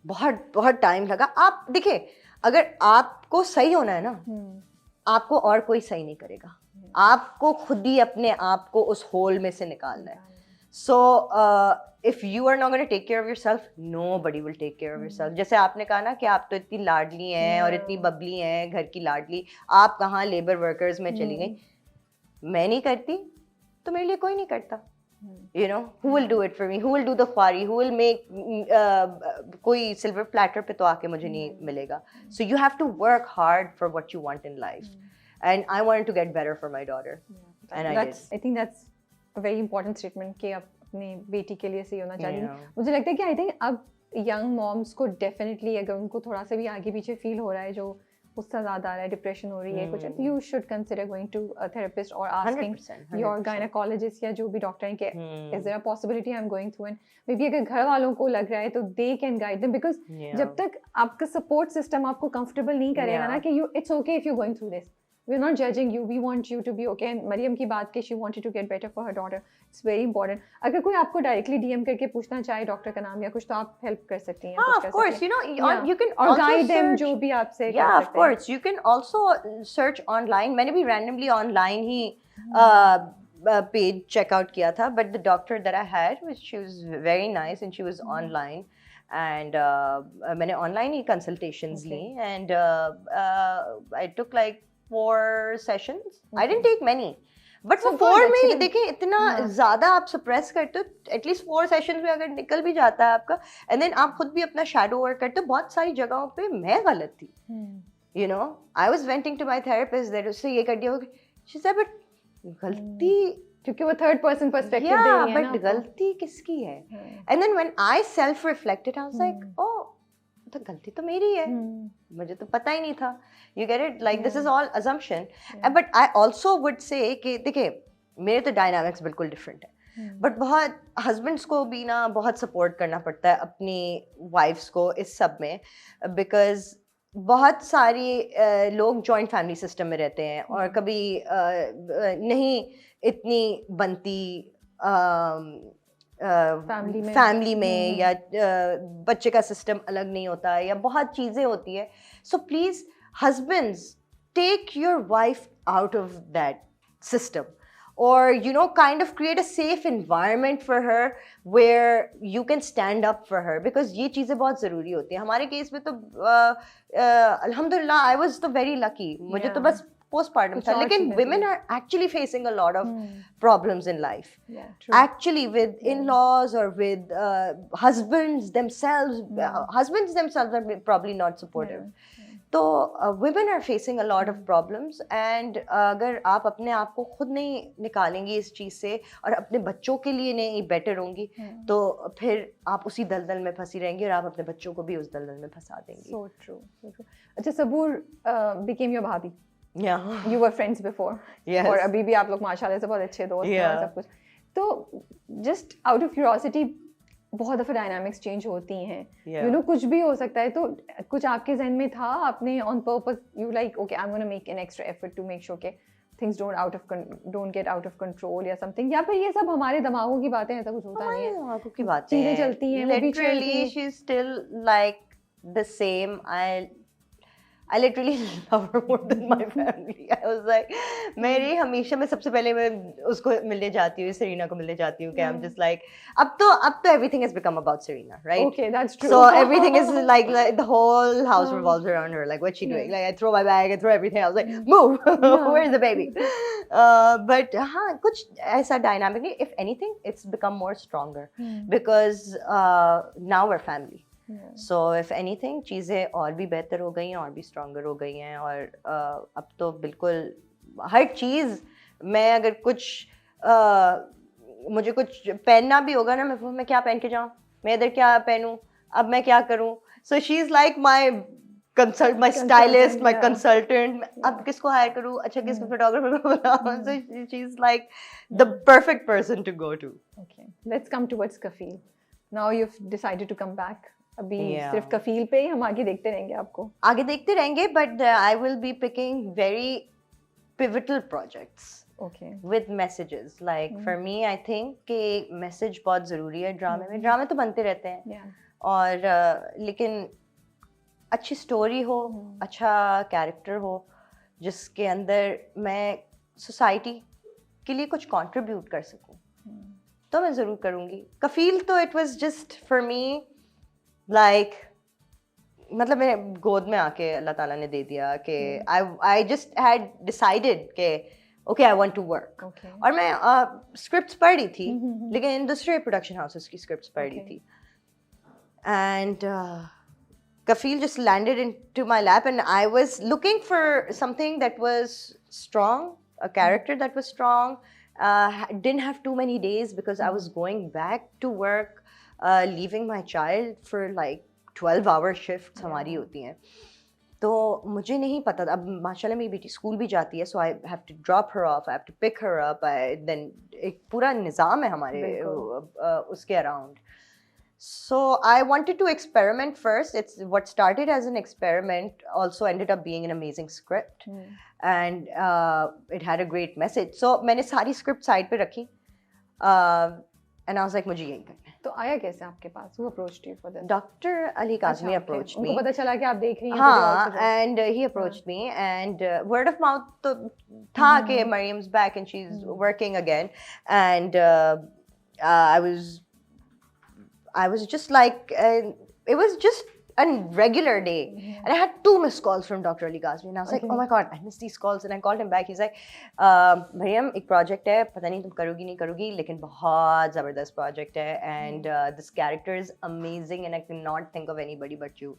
बहुत टाइम लगा. आप देखिए, अगर आपको सही होना है ना, आपको और कोई सही नहीं करेगा. आपको खुद ही अपने आप को उस होल में से निकालना है. So if you are not going to take care of yourself, nobody will take care of yourself. जैसे आपने कहा ना कि आप तो इतनी लाडली हैं और इतनी बबली हैं, घर की लाडली, आप कहाँ लेबर वर्कर्स में चली गई. मैं नहीं करती तो मेरे लिए कोई नहीं करता. You know, who will do it for me? Who will do the ख्वारी? Who will make कोई silver platter पे तो आके मुझे नहीं मिलेगा. So you have to work hard for what you want in life. And I wanted to get better for my daughter. And I did. I think that's a very important statement कि आप अपनी बेटी के लिए सही होना चाहिए. मुझे लगता है कि I think अब young moms को definitely अगर उनको थोड़ा सा भी आगे पीछे feel हो रहा है, जो गुस्सा ज़्यादा आ रहा है, डिप्रेशन हो रही है कुछ, you should consider going to a therapist or asking 100%. your gynecologist या जो भी डॉक्टर हैं कि is there a possibility I'm going through, and maybe अगर घर वालों को लग रहा है तो they can guide them, because जब तक आपका support system आपको comfortable नहीं करेगा ना कि it's okay if you're going through this. We're not judging you. We want you to be okay. And Maryam की बात कि she wanted to get better for her daughter. It's very important. अगर कोई आपको directly DM करके पूछना चाहे doctor का नाम या कुछ, तो आप help कर सकती हैं. हाँ, of course. You know, you can और also guide them search. जो भी आपसे कर Yeah, of सकते हैं. course. You can also search online. मैंने भी randomly online ही page check out किया था. But the doctor that I had, she was very nice and she was online. And मैंने online ही consultations ली. And I took like 4 sessions. I didn't take many, but So four good, में अच्छी ही तरह- देखिए इतना हाँ। ज्यादा आप सप्रेस करते हो, एटलीस्ट 4 सेशंस में अगर निकल भी जाता है आपका, एंड देन आप खुद भी अपना शैडो वर्क करते हो, बहुत सारी जगहों पे मैं गलत थी, you know, I was venting to my therapist that उससे ये कर दिया, शी सेड बट गलती, क्योंकि वो थर्ड पर्सन पर्सपेक्टिव दे या रही है ना बट आपको। गलती किसकी है, हाँ। And then when I self reflected I was like oh तो गलती तो मेरी है, मुझे तो पता ही नहीं था, you get it, like this is all assumption, but I also would say कि देखिए मेरे तो डायनामिक्स बिल्कुल डिफरेंट है, बट बहुत हस्बैंड्स को भी ना बहुत सपोर्ट करना पड़ता है अपनी वाइफ्स को इस सब में, बिकॉज बहुत सारी लोग जॉइंट फैमिली सिस्टम में रहते हैं और कभी नहीं इतनी बनती फैमिली में या बच्चे का सिस्टम अलग नहीं होता है या बहुत चीज़ें होती है, so please husbands take your wife out of that system, or you know, kind of create a safe environment for her where you can stand up for her, because ये चीज़ें बहुत ज़रूरी होती हैं। हमारे केस में तो अल्हम्दुलिल्लाह I was तो very lucky, मुझे तो बस postpartum था, लेकिन women are actually facing a lot of problems in life, actually with in-laws or with husbands themselves are probably not supportive, तो women are facing a lot of problems, and अगर आप अपने आप को खुद नहीं निकालेंगी इस चीज़ से और अपने बच्चों के लिए नहीं बेटर होंगी, तो फिर आप उसी दलदल में फंसी रहेंगी और आप अपने बच्चों को भी उस दलदल में फंसा देंगी। So true, so true. अच्छा, सबूर became your भाभी। Yeah. You were friends before. Yes. और अभी भी आप लोग माशाल्लाह से बहुत अच्छे दोस्त हैं और सब कुछ। तो just out of curiosity, बहुत दफ़ा डायनामिक्स चेंज होती हैं, यू नो, कुछ भी हो सकता है, तो कुछ आपके जहन में था, आपने on purpose you like okay I am gonna make an extra effort to make sure के things don't get out of control या समथिंग, या फिर ये सब हमारे दिमागों की बातें, ऐसा कुछ होता नहीं है, दिमागों की बातें चीजें चलती हैं, literally she is still like the same, I literally love her more than my family. I was like, मेरी हमेशा मैं सबसे पहले मैं उसको मिलने जाती हूँ, सेरीना को मिलने जाती हूँ, कि I'm just like, अब तो everything has become about Serena, right? Okay, that's true. So everything is like the whole house revolves around her. Like, what's she doing? Like, I throw my bag, I throw everything. I was like, move, where's the baby? But हाँ, कुछ ऐसा dynamic नहीं. If anything, it's become more stronger because now we're family. So if anything, चीज़ें और भी बेहतर हो गई हैं और भी stronger हो गई हैं, और अब तो बिल्कुल हर चीज़, मैं अगर कुछ मुझे कुछ पहनना भी होगा ना, मैं क्या पहन के जाऊँ, मैं इधर क्या पहनूँ, अब मैं क्या करूँ, so she's like my stylist, my consultant, अब किसको hire करूँ, अच्छा किसको photographer को बुलाऊँ, so she's like the perfect person to go to. Okay, let's come towards Kafil. Now you've decided to come back. अभी सिर्फ कफील पे ही हम आगे देखते रहेंगे, आपको आगे देखते रहेंगे, but I will be picking very pivotal projects with messages. Like for me, I think कि message बहुत ज़रूरी है ड्रामे में। ड्रामे तो बनते रहते हैं, और लेकिन अच्छी स्टोरी हो, अच्छा कैरेक्टर हो, जिसके अंदर मैं सोसाइटी के लिए कुछ कंट्रीब्यूट कर सकूं, तो मैं ज़रूर करूँगी। कफील तो it was just for me like, मतलब मेरे गोद में आके अल्लाह ताला ने दे दिया कि I just had decided कि okay, I want to work. और मैं स्क्रिप्ट्स पढ़ रही थी, लेकिन दूसरे प्रोडक्शन हाउसेस की स्क्रिप्ट्स पढ़ रही थी, and Kafil just landed into my lap, and I was looking for something that was strong, a character that was strong, didn't have too many days because I was going back to work, leaving my child for like 12-hour shifts हमारी होती हैं, तो मुझे नहीं पता था। अब माशाल्लाह मेरी बेटी स्कूल भी जाती है, so I have to drop her off, I have to pick her up, then एक पूरा निज़ाम है हमारे उसके around. So I wanted to experiment first. It's what started as an experiment also ended up being an amazing script, and it had a great message. So मैंने सारी script side पे रखी, and I was like, मुझे यही करना है। तो आया कैसे आपके पास? Who approached you for this? Dr. Ali Kazmi approached me. उनको पता चला कि आप देख रही हैं, हाँ, and he approached me, and word of mouth तो था कि Mariam's back and she's working again, and I was just like, it was just a regular day. And I had 2 missed calls from Dr. Ali Ghazmi. And I was like, oh my God, I missed these calls. And I called him back. He's like, Mariam, एक project है, पता नहीं तुम करोगी नहीं करोगी, लेकिन बहुत ज़बरदस्त project है. And this character is amazing and I cannot think of anybody but you.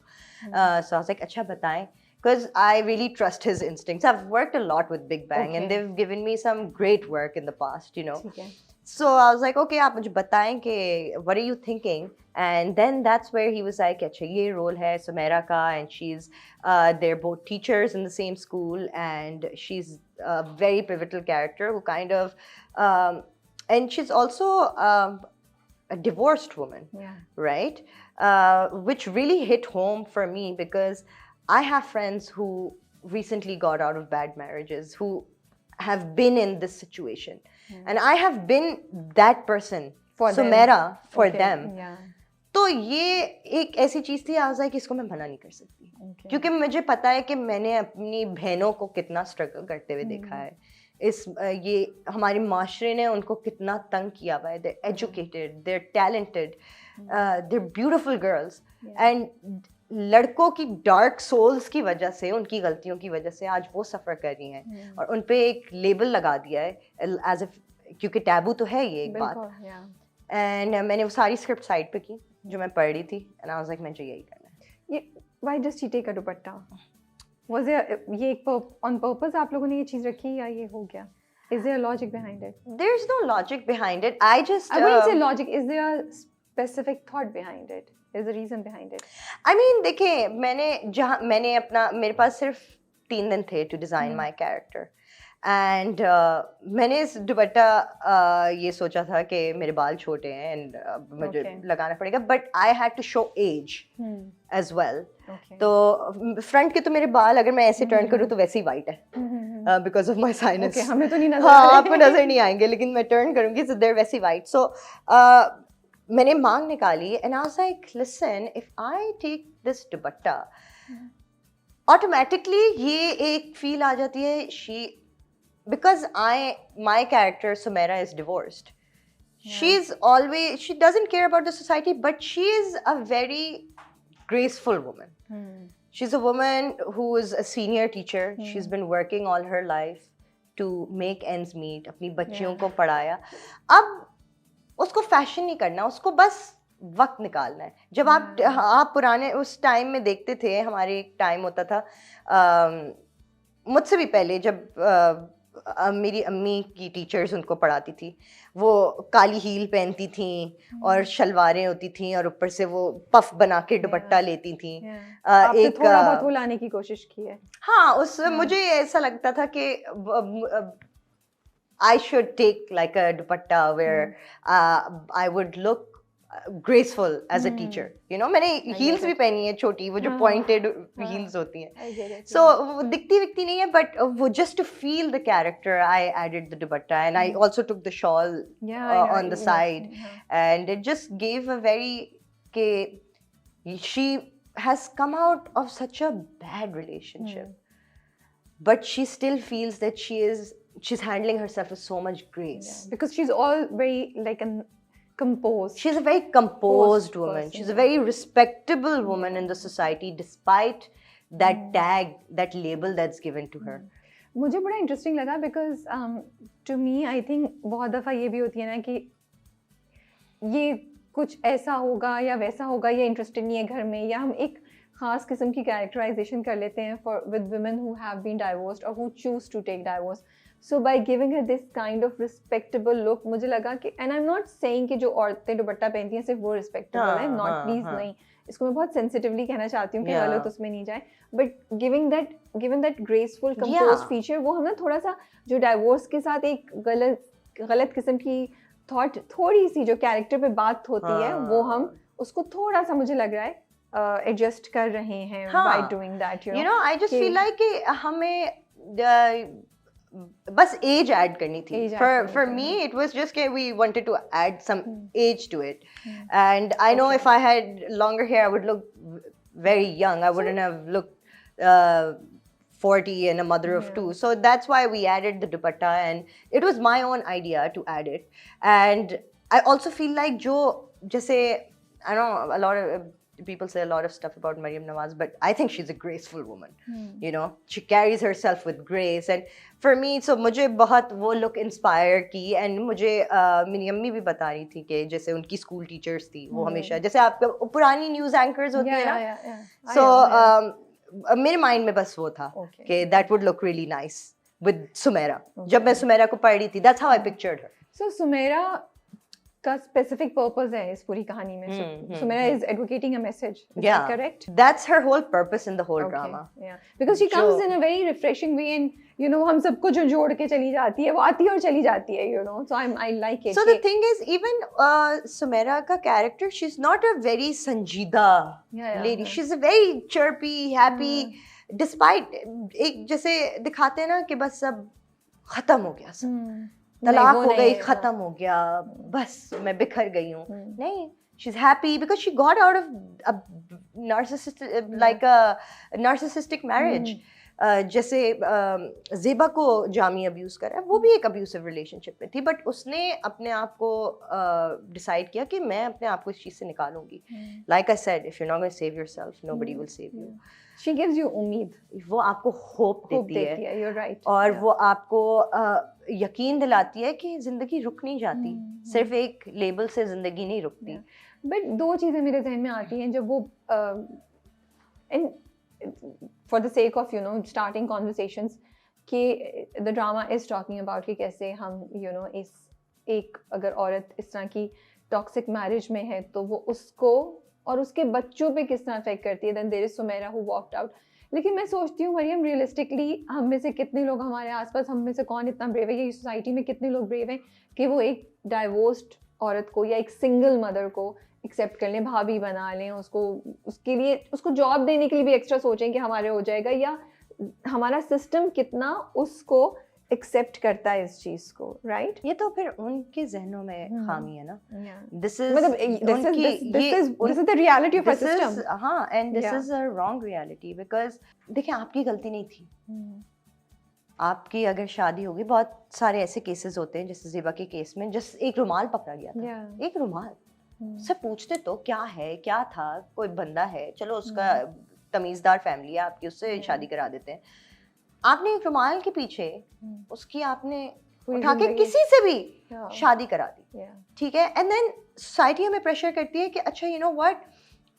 So I was like, अच्छा बताएं. Because I really trust his instincts. I've worked a lot with Big Bang and they've given me some great work in the past, you know. So I was like, okay, आप मुझे बताएं कि what are you thinking? And then that's where he was like, अच्छा ये role है Sumaira का, and she's they're both teachers in the same school, and she's a very pivotal character who kind of and she's also a divorced woman, right? Which really hit home for me because I have friends who recently got out of bad marriages who have been in this situation. And I have been that person for Sumaira for them. तो ये एक ऐसी चीज थी, I was like, इसको मैं मना नहीं कर सकती क्योंकि मुझे पता है कि मैंने अपनी बहनों को कितना स्ट्रगल करते हुए देखा है. ये हमारे माशरे ने उनको कितना तंग किया हुआ है. They're educated, they're talented, they're beautiful girls, and लड़कों की डार्क सोल्स की वजह से, उनकी गलतियों की वजह से आज वो सफ़र कर रही हैं और उन पे एक लेबल लगा दिया है एज इफ, क्योंकि टैबू तो है ये एक बात. एंड मैंने वो सारी स्क्रिप्ट साइड पे की जो मैं पढ़ रही थी एंड आई वाज लाइक मुझे यही करना है. ये why does she take a dupatta? Was there ये एक ऑन पर्पस आप लोगों ने ये चीज़ रखी या ये हो गया? Is there a logic behind it? There is no logic behind it. I wouldn't say logic. Is there a specific thought behind it? Is the reason behind it? I mean, देखिए मैंने अपना, मेरे पास सिर्फ 3 दिन थे to design my character, and मैंने इस दुपट्टा ये सोचा था कि मेरे बाल छोटे हैं and मुझे लगाना पड़ेगा, but I had to show age as well. तो फ्रंट के तो मेरे बाल अगर मैं ऐसे टर्न करूँ तो वैसे ही वाइट है because of my sinus. हमें तो नहीं नजर आपको नजर नहीं आएंगे, लेकिन मैं टर्न करूँगी so they're वैसे वाइट. So मैंने मांग निकाली and I was like, listen, if I take this dupatta, automatically ये एक feel आ जाती है, because my character Sumaira is divorced. She doesn't care about the society, but she is a very graceful woman. She's a woman who is a senior teacher. She's been working all her life to make ends meet, अपनी बच्चियों को पढ़ाया. अब उसको fashion नहीं करना, उसको बस वक्त निकालना है. जब आप पुराने उस टाइम में देखते थे, हमारे एक टाइम होता था, मुझसे भी पहले जब मेरी अम्मी की टीचर्स उनको पढ़ाती थी, वो काली हील पहनती थी और शलवारें होती थी और ऊपर से वो पफ बना के दुपट्टा लेती थी. एक थोड़ा बहुत वो लाने की कोशिश की है. हाँ, मुझे ऐसा लगता था कि I should take like a dupatta where I would look graceful as a teacher, you know. मैंने heels भी पहनी है छोटी, वो जो pointed heels होती हैं. So वो दिखती विकती नहीं है, but वो just to feel the character, I added the dupatta and I also took the shawl on the side, and it just gave a very she has come out of such a bad relationship, but she still feels that she's handling herself with so much grace. Because she's all very like composed. She's a very composed woman. She's a very respectable woman in the society, despite that tag, that label that's given to her. मुझे बड़ा interesting लगा because to me I think बहुत दफ़ा ये भी होती है ना कि ये कुछ ऐसा होगा या वैसा होगा, ये interested नहीं है घर में, या हम एक खास किस्म की characterization कर लेते हैं with women who have been divorced or who choose to take divorce. So by giving her this kind of respectable look, मुझे लगा कि, and I'm not saying कि जो औरतें दुपट्टा पहनती हैं सिर्फ वो respectable है, not please नहीं, इसको मैं बहुत sensitively कहना चाहती हूँ कि गलत उसमें नहीं जाए, but given that graceful composed feature, वो हम ना थोड़ा सा जो divorce के साथ एक गलत किस्म की thought, थोड़ी सी जो character पे बात होती है, वो हम उसको थोड़ा सा मुझे लग रहा है adjust कर रहे हैं by doing that, you know. I just feel like कि हमें बस age add करनी थी. For me it was just that we wanted to add some age to it, and I know if I had longer hair I would look very young. I wouldn't have looked 40 and a mother of 2. So that's why we added the dupatta, and it was my own idea to add it. And I also feel like जो जैसे I know a lot of people say a lot of stuff about Maryam Nawaz, but I think she's a graceful woman. You know, she carries herself with grace, and for me, so मुझे बहुत वो look inspire की, and मुझे मेरी अम्मी भी बता रही थी कि जैसे उनकी स्कूल टीचर्स थी, वो हमेशा जैसे आपके पुरानी न्यूज़ एंकर्स होती है ना, so मेरे माइंड में बस वो था कि that would look really nice with Sumaira. जब मैं सुमेरा को पढ़ रही थी, that's how I pictured her. So Sumaira का specific purpose है इस पूरी कहानी में. Sumaira is advocating a message. Is that correct? That's her whole purpose in the whole drama. Yeah, because she comes in a very refreshing way, and you know हम सबको जोड़ के चली जाती है, वो आती है और चली जाती है, you know. So I like it. So the thing is, even Sumaira का character, she's not a very sanjeeda lady. She's a very chirpy, happy. Despite एक जैसे दिखाते हैं ना कि बस सब खत्म हो गया सब, तलाक हो गई, खत्म हो गया, बस मैं बिखर गई हूँ, नहीं, she's happy because she got out of a narcissistic marriage. जैसे ज़ेबा को जामी अब्यूज़ करा, वो भी एक अब्यूसिव रिलेशनशिप में थी, बट उसने अपने आप को डिसाइड किया कि मैं अपने आप को इस चीज़ से निकालूंगी. Like I said, if you're not going to save yourself, nobody will save you. She gives you उम्मीद, वो आपको होप देती है. You're right. और वो आपको यकीन दिलाती है कि जिंदगी रुक नहीं जाती, सिर्फ एक लेबल से जिंदगी नहीं रुकती. बट दो चीज़ें मेरे जहन में आती हैं जब वो for the sake of, you know, starting conversations, कि the drama is talking about कि कैसे हम, you know, एक अगर औरत इस तरह की टॉक्सिक मैरिज में है तो वो उसको और उसके बच्चों पे किस तरह अफेक्ट करती है. Then there is Sumera who walked out. लेकिन मैं सोचती हूँ मरियम, रियलिस्टिकली हम में से कितने लोग, हमारे आसपास हम में से कौन इतना ब्रेव है, ये सोसाइटी में कितने लोग ब्रेव हैं कि वो एक डाइवोर्स्ड औरत को या एक सिंगल मदर को एक्सेप्ट कर लें, भाभी बना लें, उसको, उसके लिए उसको जॉब देने के लिए भी एक्स्ट्रा सोचें कि हमारे हो जाएगा, या हमारा सिस्टम कितना उसको एक्सेप्ट करता है इस चीज को, राइट? ये तो फिर उनके जहनों में खामी है ना. This is the reality of a system. हाँ, and this is a wrong reality, because देखिए आपकी गलती नहीं थी. आपकी अगर शादी होगी, बहुत सारे ऐसे केसेस होते हैं जैसे ज़ेबा के केस में, जस्ट एक रुमाल पकड़ा गया था, एक रुमाल. सब पूछते तो क्या है, क्या था, कोई बंदा है, चलो उसका तमीज़दार फैमिली है आपकी, उससे शादी करा देते हैं. आपने एक रुमाल के पीछे उसकी आपने उठा के किसी से भी शादी करा दी, ठीक है. एंड देन सोसाइटी हमें प्रेशर करती है कि अच्छा, यू नो व्हाट,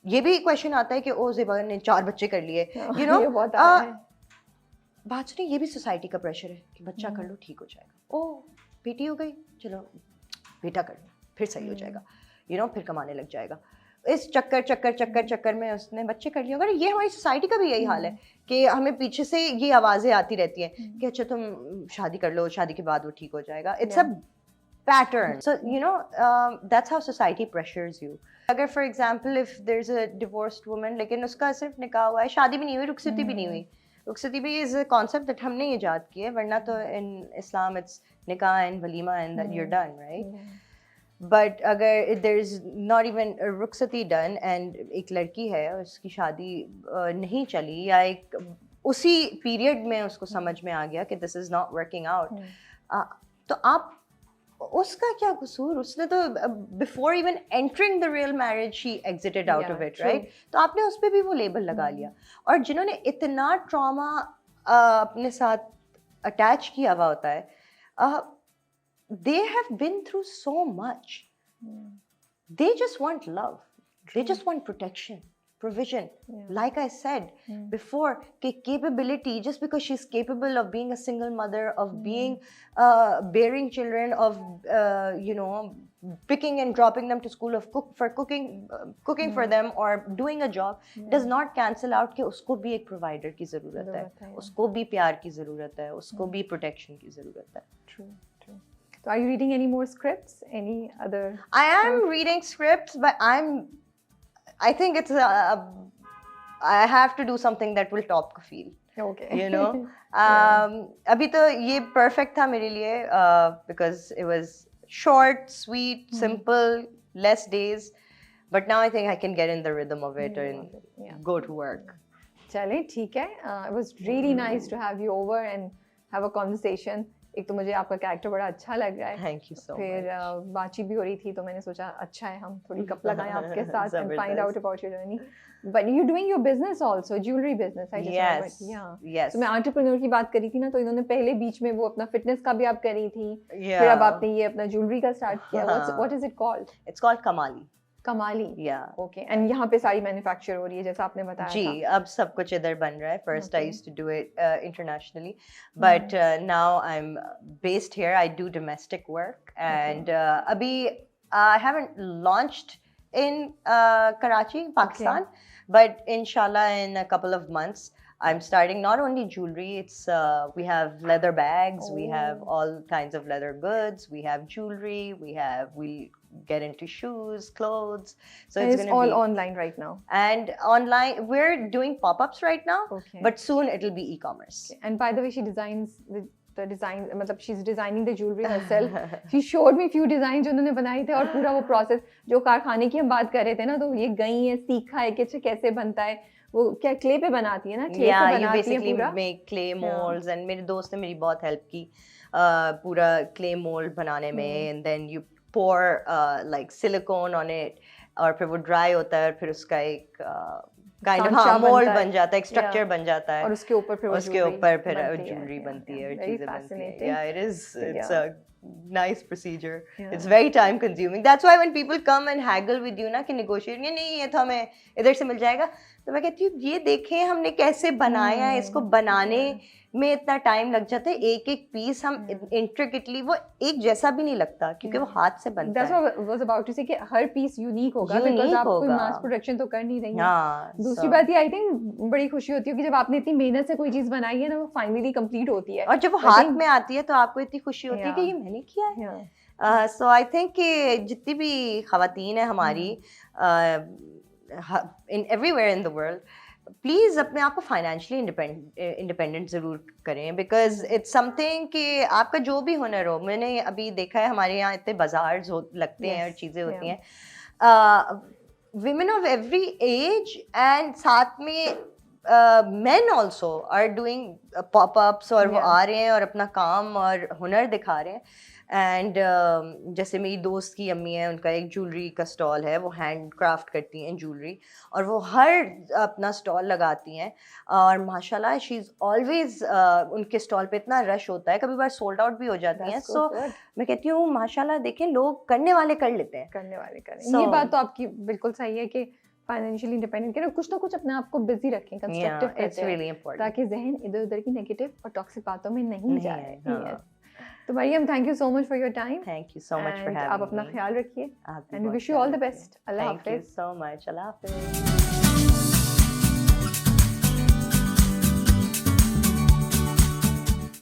ये भी क्वेश्चन आता है कि ओ ज़ेबा ने 4 बच्चे कर लिए, यू नो. बात सुनिए, ये भी सोसाइटी का प्रेशर है कि बच्चा कर लो ठीक हो जाएगा. ओ बेटी हो गई, चलो बेटा कर लो फिर सही हो जाएगा, यू नो, फिर कमाने लग जाएगा. इस चक्कर में उसने बच्चे कर लिए. अगर ये हमारी सोसाइटी का भी यही हाल है कि हमें पीछे से ये आवाज़ें आती रहती हैं कि अच्छा तुम शादी कर लो, शादी के बाद वो ठीक हो जाएगा. It's a pattern. So you know, that's how society pressures you. अगर for example if there is a divorced woman, लेकिन उसका सिर्फ निकाह हुआ है, शादी भी नहीं हुई, रुखसती भी नहीं हुई. रुखसती भी इज अ कॉन्सेप्ट दैट हमने ईजाद किया है, वरना तो इन इस्लाम इट्स निकाह एंड वलीमा and that you're done, right. But अगर देयर इज नॉट इवन रुखसती डन एंड एक लड़की है उसकी शादी नहीं चली, या एक उसी पीरियड में उसको समझ में आ गया कि this is not working out, तो आप उसका क्या कसूर? उसने तो before even entering the real marriage she exerted out of it, right. तो आपने उस पर भी वो लेबल लगा लिया. और जिन्होंने इतना ट्रॉमा अपने साथ अटैच किया हुआ होता है, they have been through so much. They just want love. They just want protection, provision. Like I said before, capability, just because she's capable of being a single mother, of being bearing children, of you know, picking and dropping them to school, of cooking for them, or doing a job, does not cancel out कि उसको भी एक provider की ज़रूरत है, उसको भी प्यार की ज़रूरत है, उसको भी protection की ज़रूरत है. True. So are you reading any more scripts? Any other? I am reading scripts, but I think it's I have to do something that will top Kafil. Okay. You know, अभी तो ये perfect था मेरे लिए, because it was short, sweet, simple, less days. But now I think I can get in the rhythm of it and go to work. चले ठीक है. It was really nice to have you over and have a conversation. एक तो मुझे आपका character बड़ा अच्छा लग रहा है, थैंक यू सो फिर मच। बातचीत भी हो रही थी तो मैंने सोचा अच्छा है हम थोड़ी गप लगाएं आपके साथ एंड फाइंड जबरदस्त। Out about your journey. But you doing your business also, jewellery business, I just Yes, remembered. या yes. तो मैं एंटरप्रेन्योर की बात करी थी ना, तो इन्होंने पहले बीच में वो अपना फिटनेस का भी आप करी थी, फिर अब Yeah. आपने ये अपना ज्वेलरी का स्टार्ट किया. What is it called? It's called Kamali. कमाली. Yeah. ओके. एंड यहाँ पे सारी मैन्युफैक्चर हो रही है जैसा आपने बताया जी, था. अब सब कुछ इधर बन रहा है. First I Okay. used to do it internationally, but now I'm based here. I do domestic work, and abhi I haven't launched in Karachi, Pakistan, but inshallah in a couple of months I'm starting not only jewelry. It's we have leather bags, we have all kinds of leather goods, we have jewelry, we get into shoes, clothes. So And it's it's going to all be online right now. and online we're doing pop-ups right now, Okay. but soon it'll be e-commerce. And by the way, she designs the design, मतलब she's designing the jewelry herself. She showed me few designs जो उन्होंने बनाए थे और पूरा वो process जो कारखाने की हम बात कर रहे थे ना, तो ये गई है, सीखा है कि अच्छा कैसे बनता है, वो क्या क्ले पे बनाती है ना, क्ले Yeah, पे you बनाती है basically पूरा. make clay molds, and मेरे दोस्त ने मेरी बहुत help की पूरा clay mold बनाने में, and then you pour like silicone on it, और फिर वो dry होता है और फिर उसका एक kind of सांचा mold बनता है. बन जाता है, एक structure Yeah. बन जाता है और उसके ऊपर फिर वो उसके jewelry ऊपर फिर बनती है. jewelry बनती है और Very चीजें बनती हैं. fascinating. Yeah, it is. It's Yeah. a nice procedure. Yeah. It's very time consuming. That's why when people come and haggle with you ना कि negotiate, ये नहीं, ये तो हमें इधर से मिल जाएगा, तो मैं कहती हूँ ये देखें हमने कैसे बनाया है, इसको बनाने में इतना टाइम लग जाता है, एक एक पीस हम intricately, वो एक जैसा भी नहीं लगता क्योंकि वो हाथ से बनता That's है. what I was about to say कि हर पीस यूनिक होगा, Unique because आप कोई होगा. मास प्रोडक्शन तो कर नहीं रही हैं. हाँ, दूसरी so- बात ये आई थिंक बड़ी खुशी होती है कि जब आपने इतनी मेहनत से कोई चीज बनाई है ना, वो फाइनली कंप्लीट होती है. और जब वो I हाथ think- में आती है तो आपको इतनी खुशी होती है कि Yeah. ये मैंने किया है. Yeah. सो आई थिंक कि जितनी भी खवातीन है हमारी in everywhere in the world, please अपने आप को फाइनेंशियली इंडिपेंडेंट ज़रूर करें, बिकॉज इट्स समथिंग कि आपका जो भी हुनर हो. मैंने अभी देखा है हमारे यहाँ इतने बाज़ार लगते हैं और Yes, चीज़ें होती yeah. हैं, women of every age, and साथ में men also are doing pop-ups, और वो Yeah. आ रहे हैं और अपना काम और हुनर दिखा रहे हैं. एंड जैसे मेरी दोस्त की अम्मी है, उनका एक ज्वेलरी का स्टॉल है, वो हैंड क्राफ्ट करती हैं ज्वेलरी, और वो हर अपना स्टॉल लगाती हैं, और माशाल्लाह शी इज़ ऑलवेज, उनके स्टॉल पे इतना रश होता है, कभी बार सोल्ड आउट भी हो जाती हैं. That's so so good. मैं कहती हूँ माशाल्लाह, देखें लोग करने वाले कर लेते हैं. करने वाले करें. So- ये बात तो आपकी बिल्कुल सही है कि फाइनेंशियली इंडिपेंडेंट करें, कुछ ना कुछ अपने आप को बिजी रखें, कंस्ट्रक्टिव Yeah, it's करते really हैं, important. ताकि जहन इधर उधर की नेगेटिव और टॉक्सिक बातों में नहीं नहीं जाए. आए, हाँ. Yes. तो Maryam, thank you so much for your time. Thank you so much for having आप अपना me. ख्याल रखिए आप भी and we बहुत wish you all the ख्याल best. रखिए. Allah Thank you Hafiz. so much. Allah Hafiz.